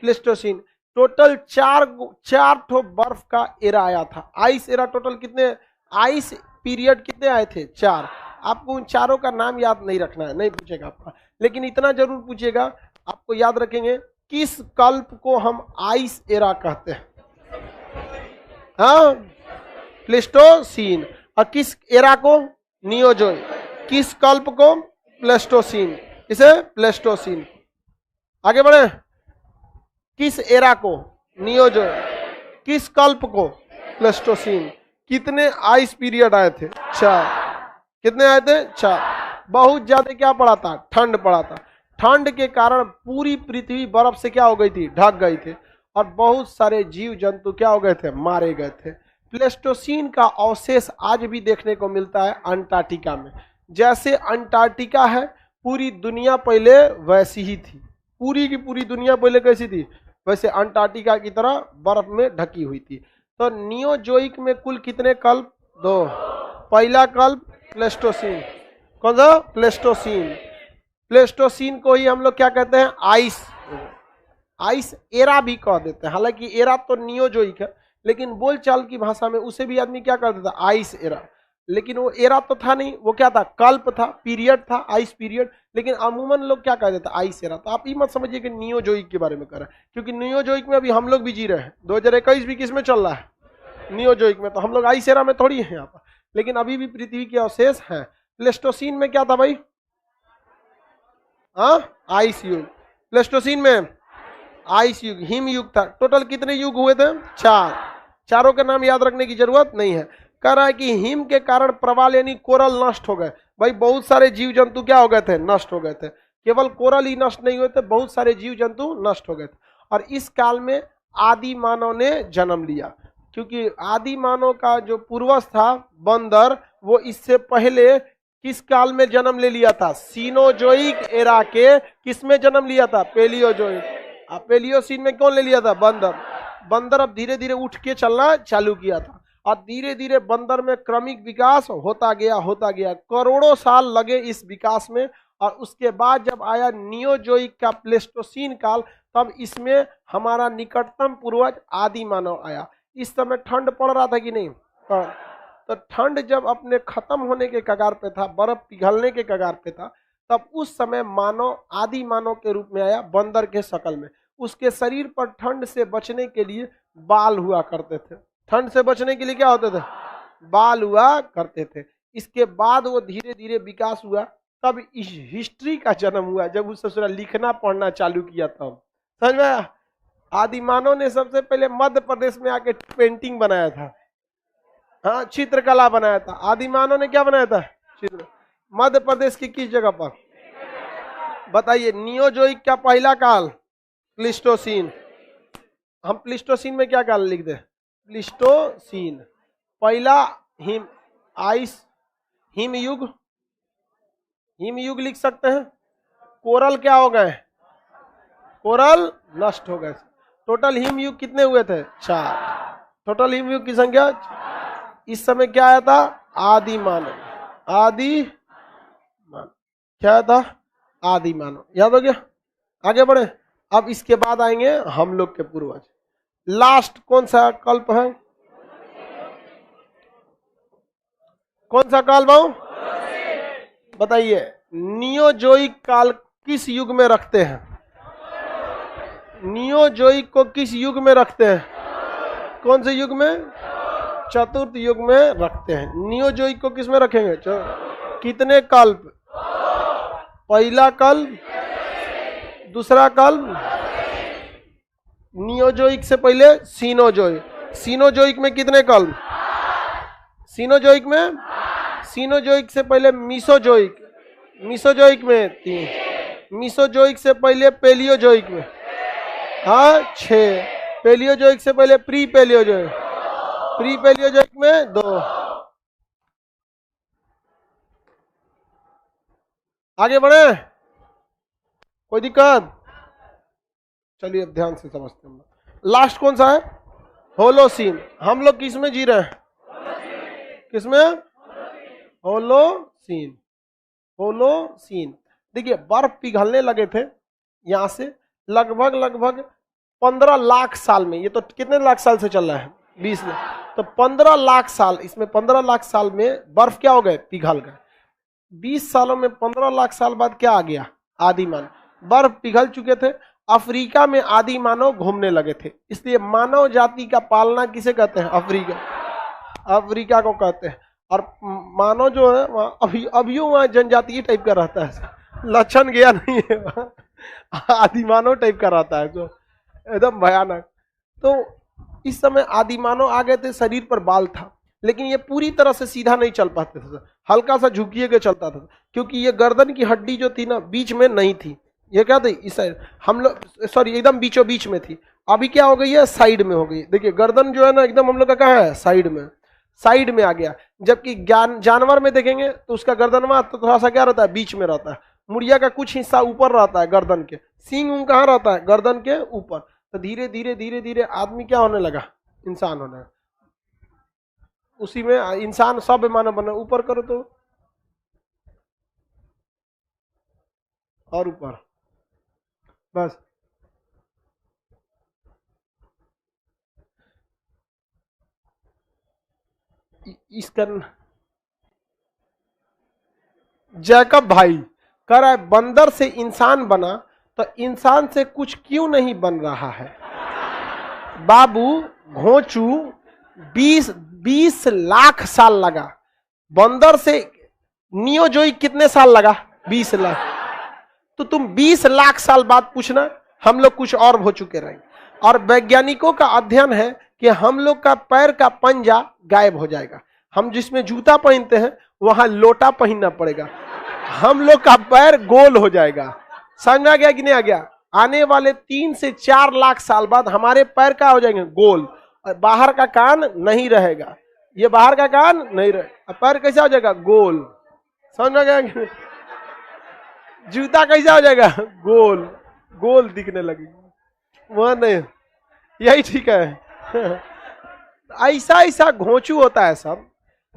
प्लेस्टोसीन। टोटल 4 ठो बर्फ का एरा आया था। आइस एरा टोटल कितने, आइस पीरियड कितने आए थे? 4। आपको उन चारों का नाम याद नहीं रखना है, नहीं पूछेगा आपका, लेकिन इतना जरूर पूछेगा, आपको याद रखेंगे किस कल्प को हम आइस एरा कहते हैं? हाँ, प्लेस्टोसीन। और किस एरा को? नियोजोइक। किस कल्प को? प्लेस्टोसीन। इसे प्लेस्टोसीन। आगे बढ़े। किस एरा को? नियोजोइक। किस कल्प को? प्लेस्टोसीन। कितने आइस पीरियड आए थे? 4। कितने आए थे? 4। बहुत ज्यादा क्या पड़ा था? ठंड पड़ा था। ठंड के कारण पूरी पृथ्वी बर्फ से क्या हो गई थी? ढक गई थी। और बहुत सारे जीव जंतु क्या हो गए थे, मारे गए थे। प्लेस्टोसीन का अवशेष आज भी देखने को मिलता है अंटार्कटिका में। जैसे अंटार्कटिका है, पूरी दुनिया पहले वैसी ही थी, पूरी की पूरी दुनिया पहले कैसी थी, वैसे अंटार्कटिका की तरह बर्फ में ढकी हुई थी। तो नियोजोइक में कुल कितने कल्प, 2। पहला कल्प प्लेस्टोसीन, कौन सा, प्लेस्टोसीन। प्लेस्टोसीन को ही हम लोग क्या कहते हैं, आइस एरा भी कह देते हैं। हालांकि एरा तो नियोजोइक है, लेकिन बोलचाल की भाषा में उसे भी आदमी क्या कर देता, आइस एरा। लेकिन वो एरा तो था नहीं, वो क्या था, कल्प था, पीरियड था, आइस पीरियड। लेकिन अमूमन लोग क्या कह देते, आइस एरा। तो आप ये मत समझिए कि नियोजोइक के बारे में कर रहे हैं, क्योंकि नियोजोइक में अभी हम लोग भी जी रहे हैं। 2021 भी किस में चल रहा है, नियोजोइक में। तो हम लोग आइस एरा में थोड़ी है यहाँ पर, लेकिन अभी भी पृथ्वी के अवशेष हैं। प्लेस्टोसीन में क्या था भाई, आइस युग। प्लेस्टोसीन में आइस युग, हिम युग था। टोटल कितने युग हुए थे, 4। चारों के नाम याद रखने की जरूरत नहीं है। कह रहा है कि हिम के कारण प्रवाल यानी कोरल नष्ट हो गए। भाई बहुत सारे जीव जंतु क्या हो गए थे, नष्ट हो गए थे। केवल कोरल ही नष्ट नहीं हुए थे, बहुत सारे जीव जंतु नष्ट हो गए थे। और इस काल में आदि मानव ने जन्म लिया, क्योंकि आदि मानव का जो पूर्वज था बंदर, वो इससे पहले किस काल में जन्म ले लिया था, सीनोजोइक एरा के किस में जन्म लिया था, पेलियोजोइक। पेलियोसीन में कौन ले लिया था, बंदर। बंदर अब धीरे धीरे उठ के चलना चालू किया था, और धीरे धीरे बंदर में क्रमिक विकास होता गया। करोड़ों साल लगे इस विकास में। और उसके बाद जब आया नियोजोइक का प्लेस्टोसीन काल, तब इसमें हमारा निकटतम पूर्वज आदि मानव आया। इस समय ठंड पड़ रहा था कि नहीं, तो ठंड जब अपने खत्म होने के कगार पे था, बर्फ पिघलने के कगार पे था, तब उस समय मानव आदि मानव के रूप में आया, बंदर के शक्ल में। उसके शरीर पर ठंड से बचने के लिए बाल हुआ करते थे। ठंड से बचने के लिए क्या होते थे, बाल हुआ करते थे। इसके बाद वो धीरे धीरे विकास हुआ, तब इस हिस्ट्री का जन्म हुआ, जब उसने लिखना पढ़ना चालू किया। तब समझ में आया। आदि मानव ने सबसे पहले मध्य प्रदेश में आके पेंटिंग बनाया था, हाँ, चित्रकला बनाया था। आदि मानव ने क्या बनाया था, चित्र। मध्य प्रदेश की किस जगह पर बताइए। नियोजोइक का पहला काल प्लीस्टोसीन। हम प्लीस्टोसीन में क्या काल लिख दे, प्लीस्टोसीन। पहला हिम आइस हिम युग, हिम युग लिख सकते हैं। कोरल क्या हो गए, कोरल नष्ट हो गए। टोटल हिम युग कितने हुए थे, 4। टोटल हिम युग की संख्या। इस समय क्या आया था, आदि मानव। आदि मानव क्या था, आदि मानव। याद हो गया, आगे बढ़े। अब इसके बाद आएंगे हम लोग के पूर्वज। लास्ट कौन सा कल्प है, कौन सा काल भाऊ बताइए। नियोजोइक काल किस युग में रखते हैं, नियोजोइक को किस युग में रखते हैं, कौन से युग में, चतुर्थ युग में रखते हैं। नियोजोइक को किस में रखेंगे, कितने कल्प, पहला कल्प, दूसरा कल्प। नियोजोइक से पहले सीनोजोइक। सीनोजोइक में कितने कल्प, सीनोजोइक में, सीनोजोइक से पहले मीसोजोइक, मीसोजोइक में 3, मीसोजोइक से पहले पेलियोजोइक में, हाँ 6, पेलियोजोइक से पहले प्री पेलियोजोइक, प्री पेलियोजोइक में 2। आगे बढ़े, कोई दिक्कत, चलिए अब ध्यान से समझते हैं। लास्ट कौन सा है, होलोसीन। हम लोग किस में जी रहे हैं, किसमें, होलोसीन। होलोसीन देखिए, बर्फ पिघलने लगे थे यहां से लगभग 15 लाख साल में। ये तो कितने लाख साल से चल रहा है, 20 लाख। तो 15 लाख साल, इसमें 15 लाख साल में बर्फ क्या हो गए, पिघल गए। 20 सालों में 15 लाख साल बाद क्या आ गया, आदि मानव। बर्फ पिघल चुके थे, अफ्रीका में आदि मानव घूमने लगे थे। इसलिए मानव जाति का पालना किसे कहते हैं, अफ्रीका, अफ्रीका को कहते हैं। और मानव जो है अभी वहाँ जनजातीय टाइप का रहता है, लक्षण गया नहीं है, आदि मानव टाइप का रहता है जो एकदम भयानक। तो इस समय आदि मानव आ गए थे, शरीर पर बाल था, लेकिन ये पूरी तरह से सीधा नहीं चल पाते थे, हल्का सा झुकिए के चलता था, क्योंकि ये गर्दन की हड्डी जो थी ना बीच में नहीं थी। ये क्या थी, इस हम लोग सॉरी एकदम बीचों बीच में थी। अभी क्या हो गई है, साइड में हो गई। देखिए गर्दन जो है ना एकदम हम लोग का कहाँ है, साइड में, साइड में आ गया। जबकि जानवर में देखेंगे तो उसका गर्दन तो थोड़ा सा क्या रहता है, बीच में रहता है। मुड़िया का कुछ हिस्सा ऊपर रहता है गर्दन के, सींग उंग कहाँ रहता है, गर्दन के ऊपर। तो धीरे धीरे धीरे धीरे आदमी क्या होने लगा, इंसान होने लगा। उसी में इंसान सब मानव बना, ऊपर करो तो और ऊपर, बस। इसका जैकब भाई कह रहा है बंदर से इंसान बना तो इंसान से कुछ क्यों नहीं बन रहा है। बाबू घोंचू 20 लाख साल लगा, बंदर से नियोजोई कितने साल लगा, 20 लाख। तो तुम 20 लाख साल बाद पूछना, हम लोग कुछ और हो चुके रहेंगे। और वैज्ञानिकों का अध्ययन है कि हम लोग का पैर का पंजा गायब हो जाएगा। हम जिसमें जूता पहनते हैं वहां लोटा पहनना पड़ेगा, हम लोग का पैर गोल हो जाएगा। समझ आ गया कि नहीं आ गया। आने वाले 3 से 4 लाख साल बाद हमारे पैर क्या हो जाएंगे, गोल, और बाहर का कान नहीं रहेगा। ये बाहर का कान नहीं रहेगा, पैर कैसा हो जाएगा, गोल। समझ आ गया कि नहीं? जूता कैसा हो जाएगा, गोल, गोल दिखने लगेगा, वह नहीं, यही ठीक है। ऐसा ऐसा घोंचू होता है सब,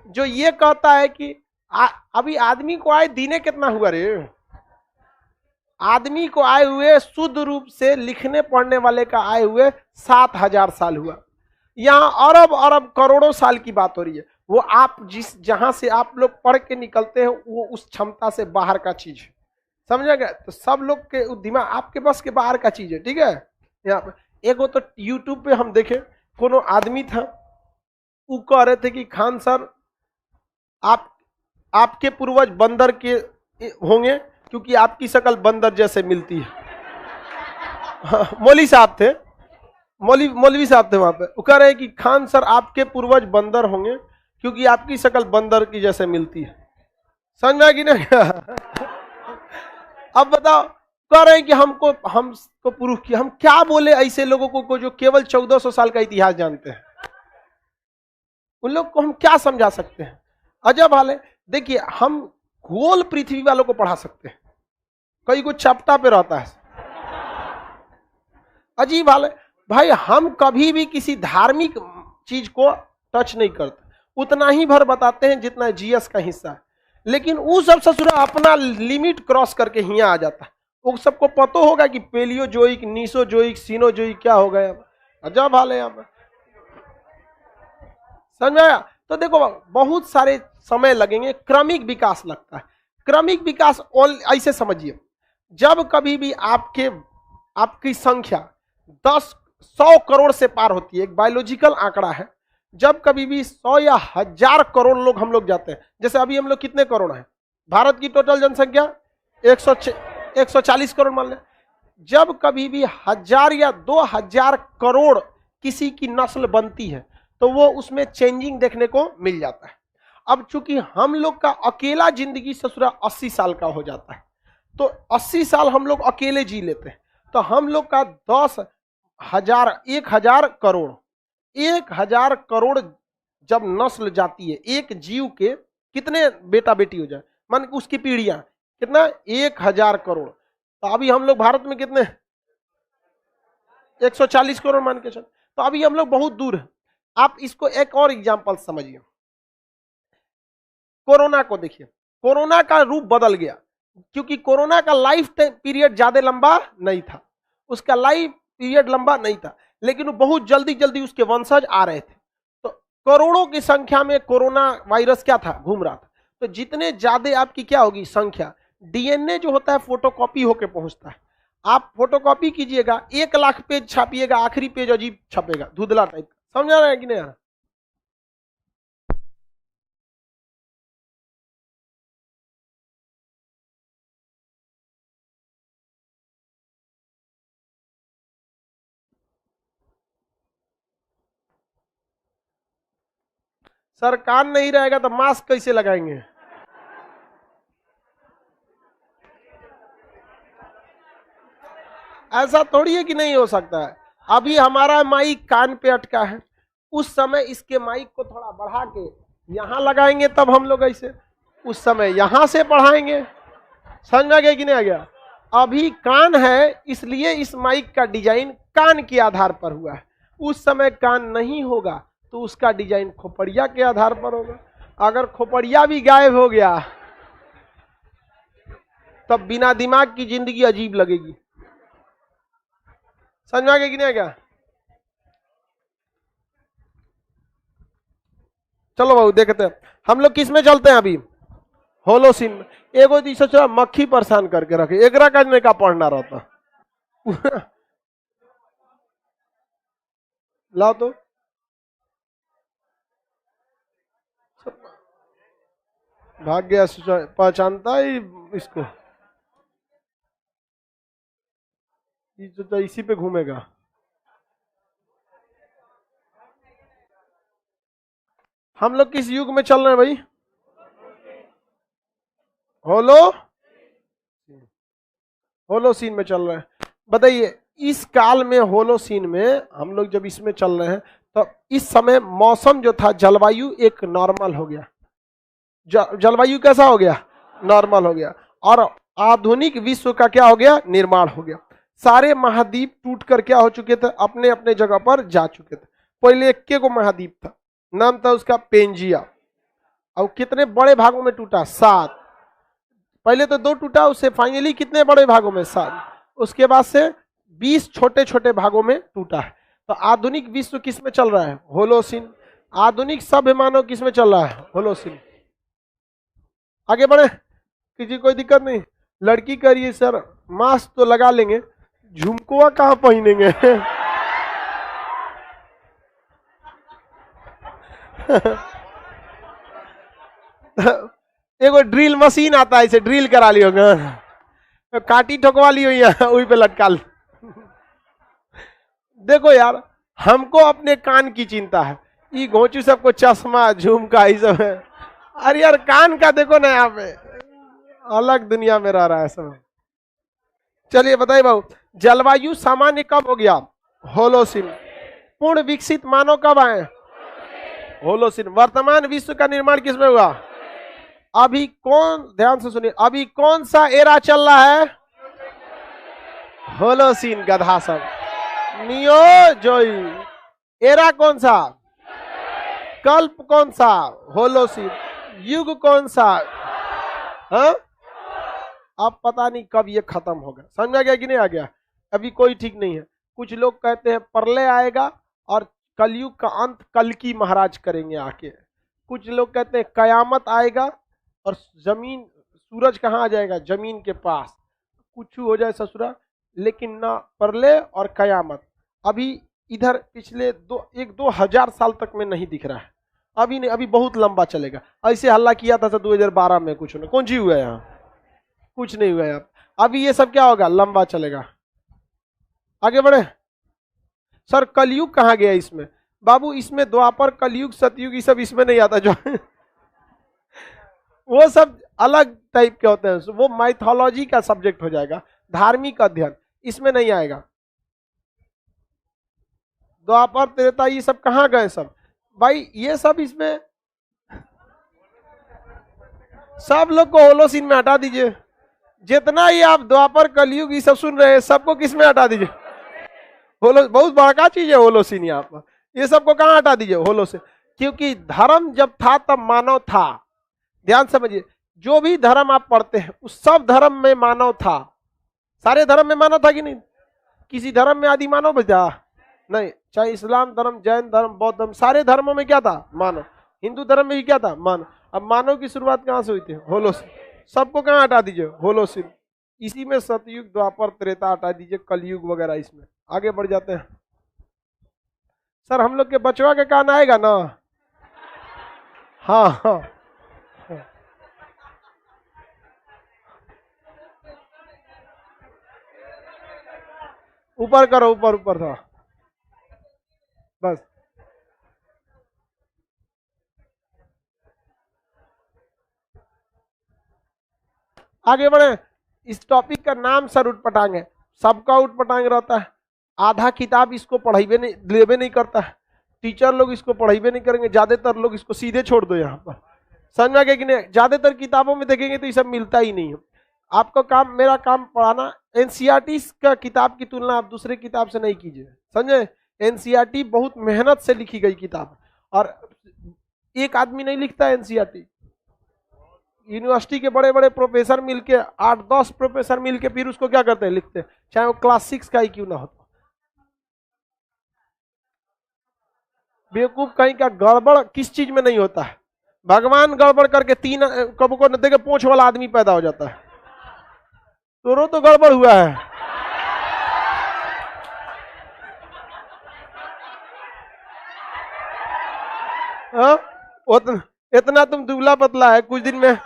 जो ये कहता है कि अभी आदमी को आए दिने कितना हुआ रे, आदमी को आए हुए शुद्ध रूप से लिखने पढ़ने वाले का आए हुए 7,000 साल हुआ। यहाँ अरब अरब करोड़ों साल की बात हो रही है। वो आप जिस जहां से आप लोग पढ़ के निकलते हैं वो उस क्षमता से बाहर का चीज है, समझा गया। तो सब लोग के दिमाग आपके बस के बाहर का चीज है, ठीक है। यहाँ पे एक वो तो यूट्यूब पे हम देखे, कोनो आदमी था, वो कह रहे थे कि खान सर आपके पूर्वज बंदर के होंगे क्योंकि आपकी शक्ल बंदर जैसे मिलती है। हाँ, मौलवी साहब थे, मौलवी साहब थे वहां पे, वो कह रहे हैं कि खान सर आपके पूर्वज बंदर होंगे क्योंकि आपकी शक्ल बंदर की जैसे मिलती है। समझ में कि नहीं। अब बताओ, कह रहे हैं कि हमको प्रूफ किया। हम क्या बोले ऐसे लोगों को जो केवल 1400 साल का इतिहास जानते हैं, उन लोग को हम क्या समझा सकते हैं। अजब हाल है। देखिए हम गोल पृथ्वी वालों को पढ़ा सकते हैं, कई को चपटा पे रहता है, अजीब हाल है भाई। हम कभी भी किसी धार्मिक चीज को टच नहीं करते, उतना ही भर बताते हैं जितना जीएस का हिस्सा है। लेकिन वो सब ससुरा अपना लिमिट क्रॉस करके यहाँ आ जाता है। वो सबको पता होगा कि पेलियोजोइक, नीसोजोइक, सीनोजोइक क्या हो गया। अजब हाल है यहाँ पर, समझ में आया। तो देखो बहुत सारे समय लगेंगे, क्रमिक विकास लगता है। क्रमिक विकास ऐसे समझिए, जब कभी भी आपकी संख्या 100 करोड़ से पार होती है, एक बायोलॉजिकल आंकड़ा है, जब कभी भी 100 या 1000 करोड़ लोग हम लोग जाते हैं, जैसे अभी हम लोग कितने करोड़ हैं, भारत की टोटल जनसंख्या 140 करोड़ मान लें। जब कभी भी 1000 या 2000 करोड़ किसी की नस्ल बनती है तो वो उसमें चेंजिंग देखने को मिल जाता है। अब चूंकि हम लोग का अकेला जिंदगी ससुरा 80 साल का हो जाता है, तो 80 साल हम लोग अकेले जी लेते हैं, तो हम लोग का 10,000 1000 करोड़ 1000 करोड़ जब नस्ल जाती है, एक जीव के कितने बेटा बेटी हो जाए, मान उसकी पीढ़ियां कितना 1000 करोड़। तो अभी हम लोग भारत में कितने 140 करोड़ मान के चल, तो अभी हम लोग बहुत दूर है। आप इसको एक और एग्जांपल समझिए, कोरोना को देखिए, कोरोना का रूप बदल गया क्योंकि कोरोना का लाइफ पीरियड ज्यादा लंबा नहीं था, उसका लाइफ पीरियड लंबा नहीं था, लेकिन वो बहुत जल्दी जल्दी उसके वंशज आ रहे थे। तो करोड़ों की संख्या में कोरोना वायरस क्या था, घूम रहा था। तो जितने ज्यादा आपकी क्या होगी संख्या, डीएनए जो होता है फोटोकॉपी होके पहुंचता है। आप फोटोकॉपी कीजिएगा, 1 लाख पेज छापिएगा, आखिरी पेज अजीब छपेगा, धुंधला टाइप का। समझ आ रहा है कि नहीं आ रहा। सर कान नहीं रहेगा तो मास्क कैसे लगाएंगे। ऐसा थोड़ी है कि नहीं हो सकता है। अभी हमारा माइक कान पे अटका है, उस समय इसके माइक को थोड़ा बढ़ा के यहां लगाएंगे, तब हम लोग ऐसे उस समय यहां से बढ़ाएंगे। समझ में आ गया कि नहीं आ गया? अभी कान है इसलिए इस माइक का डिजाइन कान के आधार पर हुआ है। उस समय कान नहीं होगा तो उसका डिजाइन खोपड़िया के आधार पर होगा। अगर खोपड़िया भी गायब हो गया तब बिना दिमाग की जिंदगी अजीब लगेगी। समझ में आ गया कि नहीं आ गया? चलो बाबू देखते हैं हम लोग किस में चलते हैं अभी। होलोसिन में। एगो सोचा मक्खी परेशान करके रखे, एकरा करने का पढ़ना रहता। लाओ तो भाग गया, पहचानता ही इसको, इसी पे घूमेगा। हम लोग किस युग में चल रहे हैं भाई? होलोसीन में चल रहे हैं। बताइए इस काल में होलोसीन में हम लोग जब इसमें चल रहे हैं तो इस समय मौसम जो था, जलवायु एक नॉर्मल हो गया। जलवायु कैसा हो गया? नॉर्मल हो गया। और आधुनिक विश्व का क्या हो गया? निर्माण हो गया। सारे महाद्वीप टूट कर क्या हो चुके थे? अपने अपने जगह पर जा चुके थे। पहले एक को महाद्वीप था, नाम था उसका पेंजिया। अब कितने बड़े भागों में टूटा? 7। पहले तो 2 टूटा, उससे फाइनली कितने बड़े भागों में? 7। उसके बाद से 20 छोटे छोटे भागों में टूटा है। तो आधुनिक विश्व किस में चल रहा है? होलोसीन। आधुनिक सभ्य मानव किस में चल रहा है? होलोसीन। आगे बढ़े, किसी कोई दिक्कत नहीं। लड़की कह रही है सर मास्क तो लगा लेंगे, झुमकुआ कहाँ पहनेंगे? एगो ड्रिल मशीन आता है, इसे ड्रिल करा लियो, काटी ठोकवा लियो, वही पे लटका ली। देखो यार, हमको अपने कान की चिंता है, ये घोंचू सबको चश्मा झुमका ये सब है। अरे यार कान का देखो ना, यहाँ पे अलग दुनिया में रह रहा है सब। चलिए बताइए बाबू, जलवायु सामान्य कब हो गया? होलोसीन। पूर्ण विकसित मानव कब आए? होलोसीन। वर्तमान विश्व का निर्माण किसमें हुआ? अभी कौन, ध्यान से सुनिए, अभी कौन सा एरा चल रहा है? होलोसीन। गधा सब नियोजोई। एरा कौन सा? कल्प कौन सा? होलोसीन। युग कौन सा? हाँ? अब पता नहीं कब ये खत्म होगा। समझ में आ गया कि नहीं आ गया? अभी कोई ठीक नहीं है। कुछ लोग कहते हैं प्रलय आएगा और कलयुग का अंत कल्कि महाराज करेंगे आके। कुछ लोग कहते हैं कयामत आएगा और जमीन, सूरज कहाँ आ जाएगा? जमीन के पास। कुछ हो जाए ससुरा, लेकिन ना प्रलय और कयामत अभी इधर पिछले 1-2 हजार साल तक में नहीं दिख रहा है। अभी नहीं, अभी बहुत लंबा चलेगा। ऐसे हल्ला किया था 2012 में, कुछ नहीं, कौन सी हुआ यहाँ? कुछ नहीं हुआ यार। अभी ये सब क्या होगा? लंबा चलेगा। आगे बढ़े। सर कलयुग कहाँ गया इसमें? बाबू इसमें द्वापर, कलयुग, सतयुग ये सब इसमें नहीं आता। जो वो सब अलग टाइप के होते हैं, वो माइथोलॉजी का सब्जेक्ट हो जाएगा, धार्मिक अध्ययन, इसमें नहीं आएगा। द्वापर, त्रेता ये सब कहाँ गए सब भाई? ये सब इसमें सब लोग को होलोसीन में हटा दीजिए। जितना ही आप द्वापर, कलयुग ये सब सुन रहे हैं, सबको किस में हटा दीजिए? होलो, बहुत बड़का चीज है होलोसीन। यहाँ पर ये सबको कहाँ हटा दीजिए? होलोसीन। क्योंकि धर्म जब था तब मानव था। ध्यान समझिए, जो भी धर्म आप पढ़ते हैं उस सब धर्म में मानव था। सारे धर्म में मानव था कि नहीं? किसी धर्म में आदि मानव बचा नहीं। चाहे इस्लाम धर्म, जैन धर्म, बौद्ध धर्म, सारे धर्मों में क्या था? मानव। हिंदू धर्म में भी क्या था? मानव। अब मानव की शुरुआत कहाँ से हुई थी? होलोसीन। सबको कहाँ हटा दीजिए? होलोसीन। इसी में सतयुग, द्वापर, त्रेता हटा दीजिए, कलयुग वगैरह इसमें। आगे बढ़ जाते हैं। सर हम लोग के बचवा के कान आएगा ना? हाँ हाँ, ऊपर करो, ऊपर ऊपर था बस। आगे बढ़े। इस टॉपिक का नाम सर उठपटांग है। सबका उठपटांग रहता है, आधा किताब इसको पढ़ाइबे नहीं, लेबे नहीं करता है, टीचर लोग इसको पढ़ाइबे नहीं करेंगे, ज्यादातर लोग इसको सीधे छोड़ दो यहाँ पर। समझ में आ गया कि नहीं? ज्यादातर किताबों में देखेंगे तो ये सब मिलता ही नहीं है। आपका काम, मेरा काम पढ़ाना। एनसीईआरटी का किताब की तुलना आप दूसरे किताब से नहीं कीजिए, समझे? एनसीईआरटी बहुत मेहनत से लिखी गई किताब, और एक आदमी नहीं लिखता एनसीईआरटी। यूनिवर्सिटी के बड़े बड़े प्रोफेसर मिलके, 8-10 प्रोफेसर मिलके फिर उसको क्या करते हैं, लिखते हैं, चाहे वो क्लास 6 का ही क्यों ना हो। बेवकूफ कहीं का गड़बड़ किस चीज में नहीं होता है? भगवान गड़बड़ करके 3 कबू को देखे पूंछ वाला आदमी पैदा हो जाता है, तो गड़बड़ हुआ है। हाँ? इतना तुम दुबला पतला है, कुछ दिन में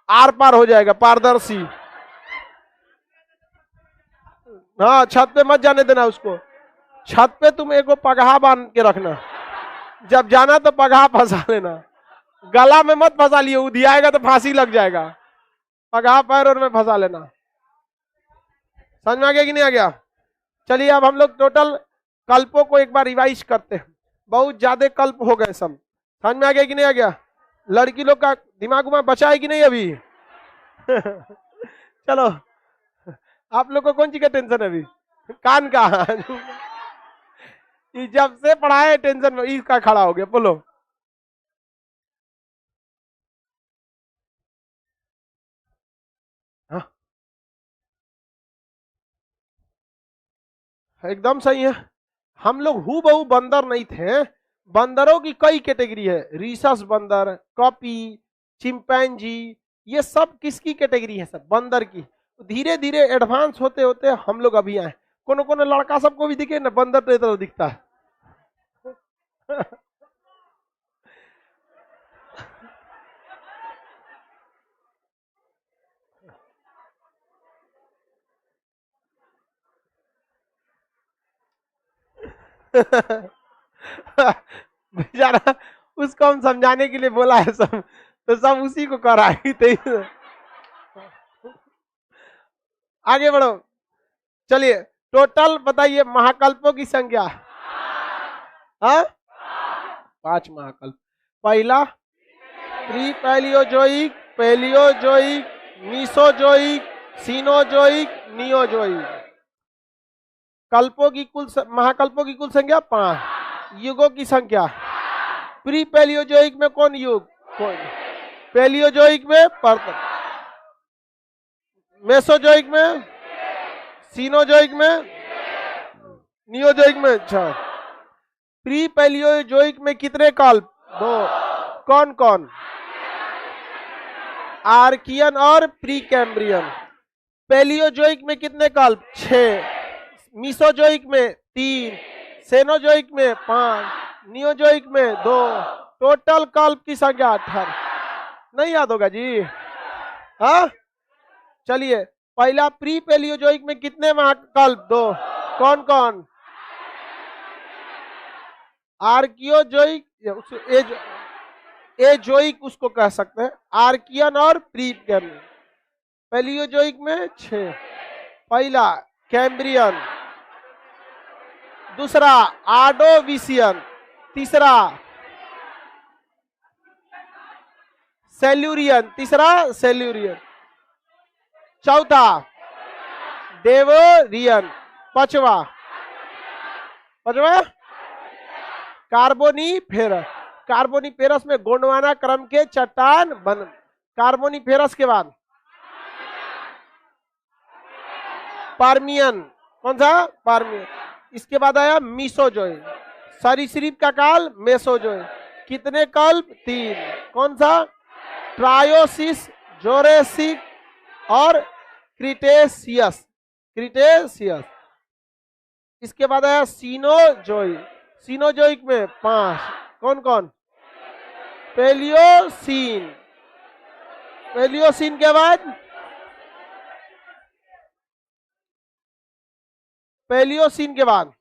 आर पार हो जाएगा, पारदर्शी। हाँ, छत पे मत जाने देना उसको। छत पे तुम एगो पगहा बांध के रखना, जब जाना तो पगहा फंसा लेना, गला में मत फंसा लियो, उधियाएगा तो फांसी लग जाएगा। पगहा पैर और में फंसा लेना। समझ में आ गया कि नहीं आ गया? चलिए अब हम लोग टोटल कल्पों को एक बार रिवाइज करते हैं। बहुत ज्यादा कल्प हो गए सब। समझ में आ गया कि नहीं आ गया? लड़की लोग का दिमाग उमा बचा है कि नहीं अभी? चलो, आप लोग को कौन सी का टेंशन है अभी? कान का। जब से पढ़ाए टेंशन में इसका खड़ा हो गया। बोलो, हाँ एकदम सही है। हम लोग हूबहू बंदर नहीं थे। बंदरों की कई कैटेगरी है, रीसस बंदर, कॉपी, चिंपैंजी, ये सब किसकी कैटेगरी है? सब बंदर की। धीरे धीरे एडवांस होते होते हम लोग अभी आए। कोनो कोनो लड़का सबको भी दिखे ना, बंदर तो इतना दिखता है। बेचारा, उसको हम समझाने के लिए बोला है सब, तो सब उसी को कराएगी। तो आगे बढ़ो। चलिए टोटल बताइए महाकल्पों की संख्या। हाँ, 5 महाकल्प। पहला pre Paleozoic, Paleozoic, Mesozoic, Cenozoic, Neozoic. कल्पों की कुल महाकल्पों की कुल संख्या 5। युगों की संख्या, प्री पैलियोजोइक में कौन युग? कौन? पैलियोजोइक में पर्तन, मेसोजोइक में, सीनोजोइक में, नियोजोइक में 6। प्री पैलियोजोइक में कितने कल्प? 2। कौन कौन? आर्कियन और प्री कैम्ब्रियन। पैलियोजोइक में कितने कल्प? 6। मीसोजोइक में 3, सेनोजोइक में 5, नियोजोइक में 2। टोटल कल्प की संख्या 18। नहीं याद होगा जी? हाँ, चलिए पहला प्री पैलियोजोइक में कितने महाकल्प? 2। कौन कौन? आर्कियोजोइक, एजोइक उसको कह सकते हैं, आर्कियन और प्री कैम्ब्रियन। पैलियोजोइक में 6। पहला कैम्ब्रियन, दूसरा आर्डोविशियन, तीसरा सेल्यूरियन, तीसरा सेल्यूरियन, चौथा डेवोरियन, पांचवा कार्बोनीफेरस। कार्बोनीफेरस में गोंडवाना क्रम के चट्टान बन। कार्बोनीफेरस के बाद पार्मियन। कौन सा? पार्मियन। इसके बाद आया मीसोजोइक। सरीसृप का काल मेसोजोइक। कितने कल्प? 3। कौन सा? ट्रायोसिस, जोरेसिक और क्रिटेशियस। क्रिटेशियस। इसके बाद आया सीनोजोइक। सीनोजोइक में 5। कौन कौन? पैलियोसीन। पैलियोसीन के बाद पैलियोसीन के बाद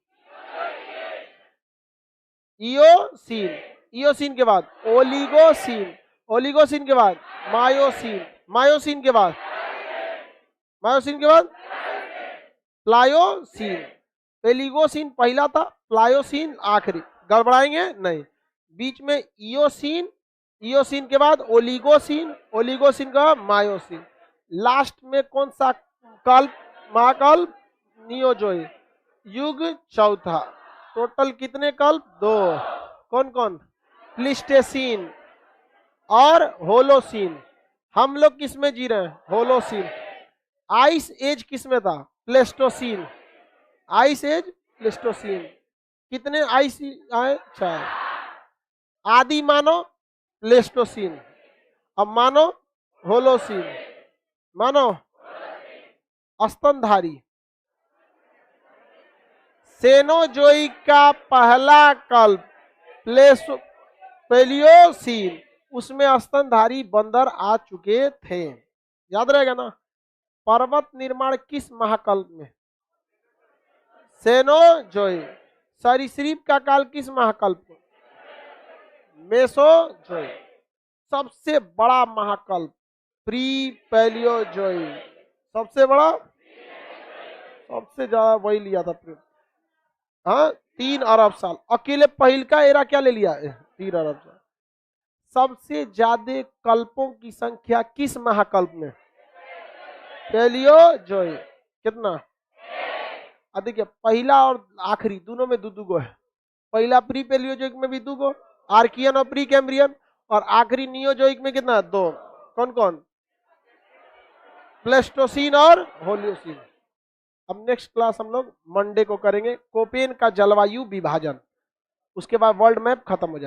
इयोसीन। इयोसीन के बाद ओलिगोसीन। ओलिगोसीन के बाद मायोसीन। मायोसीन के बाद प्लायोसीन। पेलिगोसीन पहला था, प्लायोसीन आखिरी, गड़बड़ाएंगे नहीं। बीच में इयोसीन, इयोसीन के बाद ओलिगोसीन, ओलिगोसीन का मायोसीन, लास्ट में कौन सा कल्प, महाकल्प नियोजोई, युग चौथा। टोटल कितने कल्प? 2। कौन कौन? प्लीस्टेसीन और होलोसीन। हम लोग किस में जी रहे हैं? होलोसीन। आइस एज किस में था? प्लेस्टोसीन। Ice age Pleistocene. कितने आइस आए? 4। आदि मानो प्लेस्टोसीन, अब मानो होलोसीन, मानो स्तनधारी। सेनोजोइक का पहला कल्प पेलियोसीन, उसमें स्तनधारी बंदर आ चुके थे, याद रहेगा ना। पर्वत निर्माण किस महाकल्प में? सेनोजोइक। सरीसृप का काल किस महाकल्प में? मेसोजोइक। सबसे बड़ा महाकल्प प्री पैलियोजोइक, सबसे बड़ा, सबसे ज्यादा वही लिया था। हाँ, 3 अरब साल। अकेले पहिल का एरा क्या ले लिया? 3 अरब साल। सबसे ज्यादा कल्पों की संख्या किस महाकल्प में? पैलियोजोइक। कितना? देखिए, पहला और आखिरी दोनों में 2-2 है। पहला प्री पैलियोजोइक में भी 2, आर्कियन और प्री कैम्ब्रियन, और आखिरी नियोजोइक में कितना? 2। कौन कौन? प्लेस्टोसीन और होलियोसीन। अब नेक्स्ट क्लास हम लोग मंडे को करेंगे कोपेन का जलवायु विभाजन, उसके बाद वर्ल्ड मैप खत्म हो जाएगा।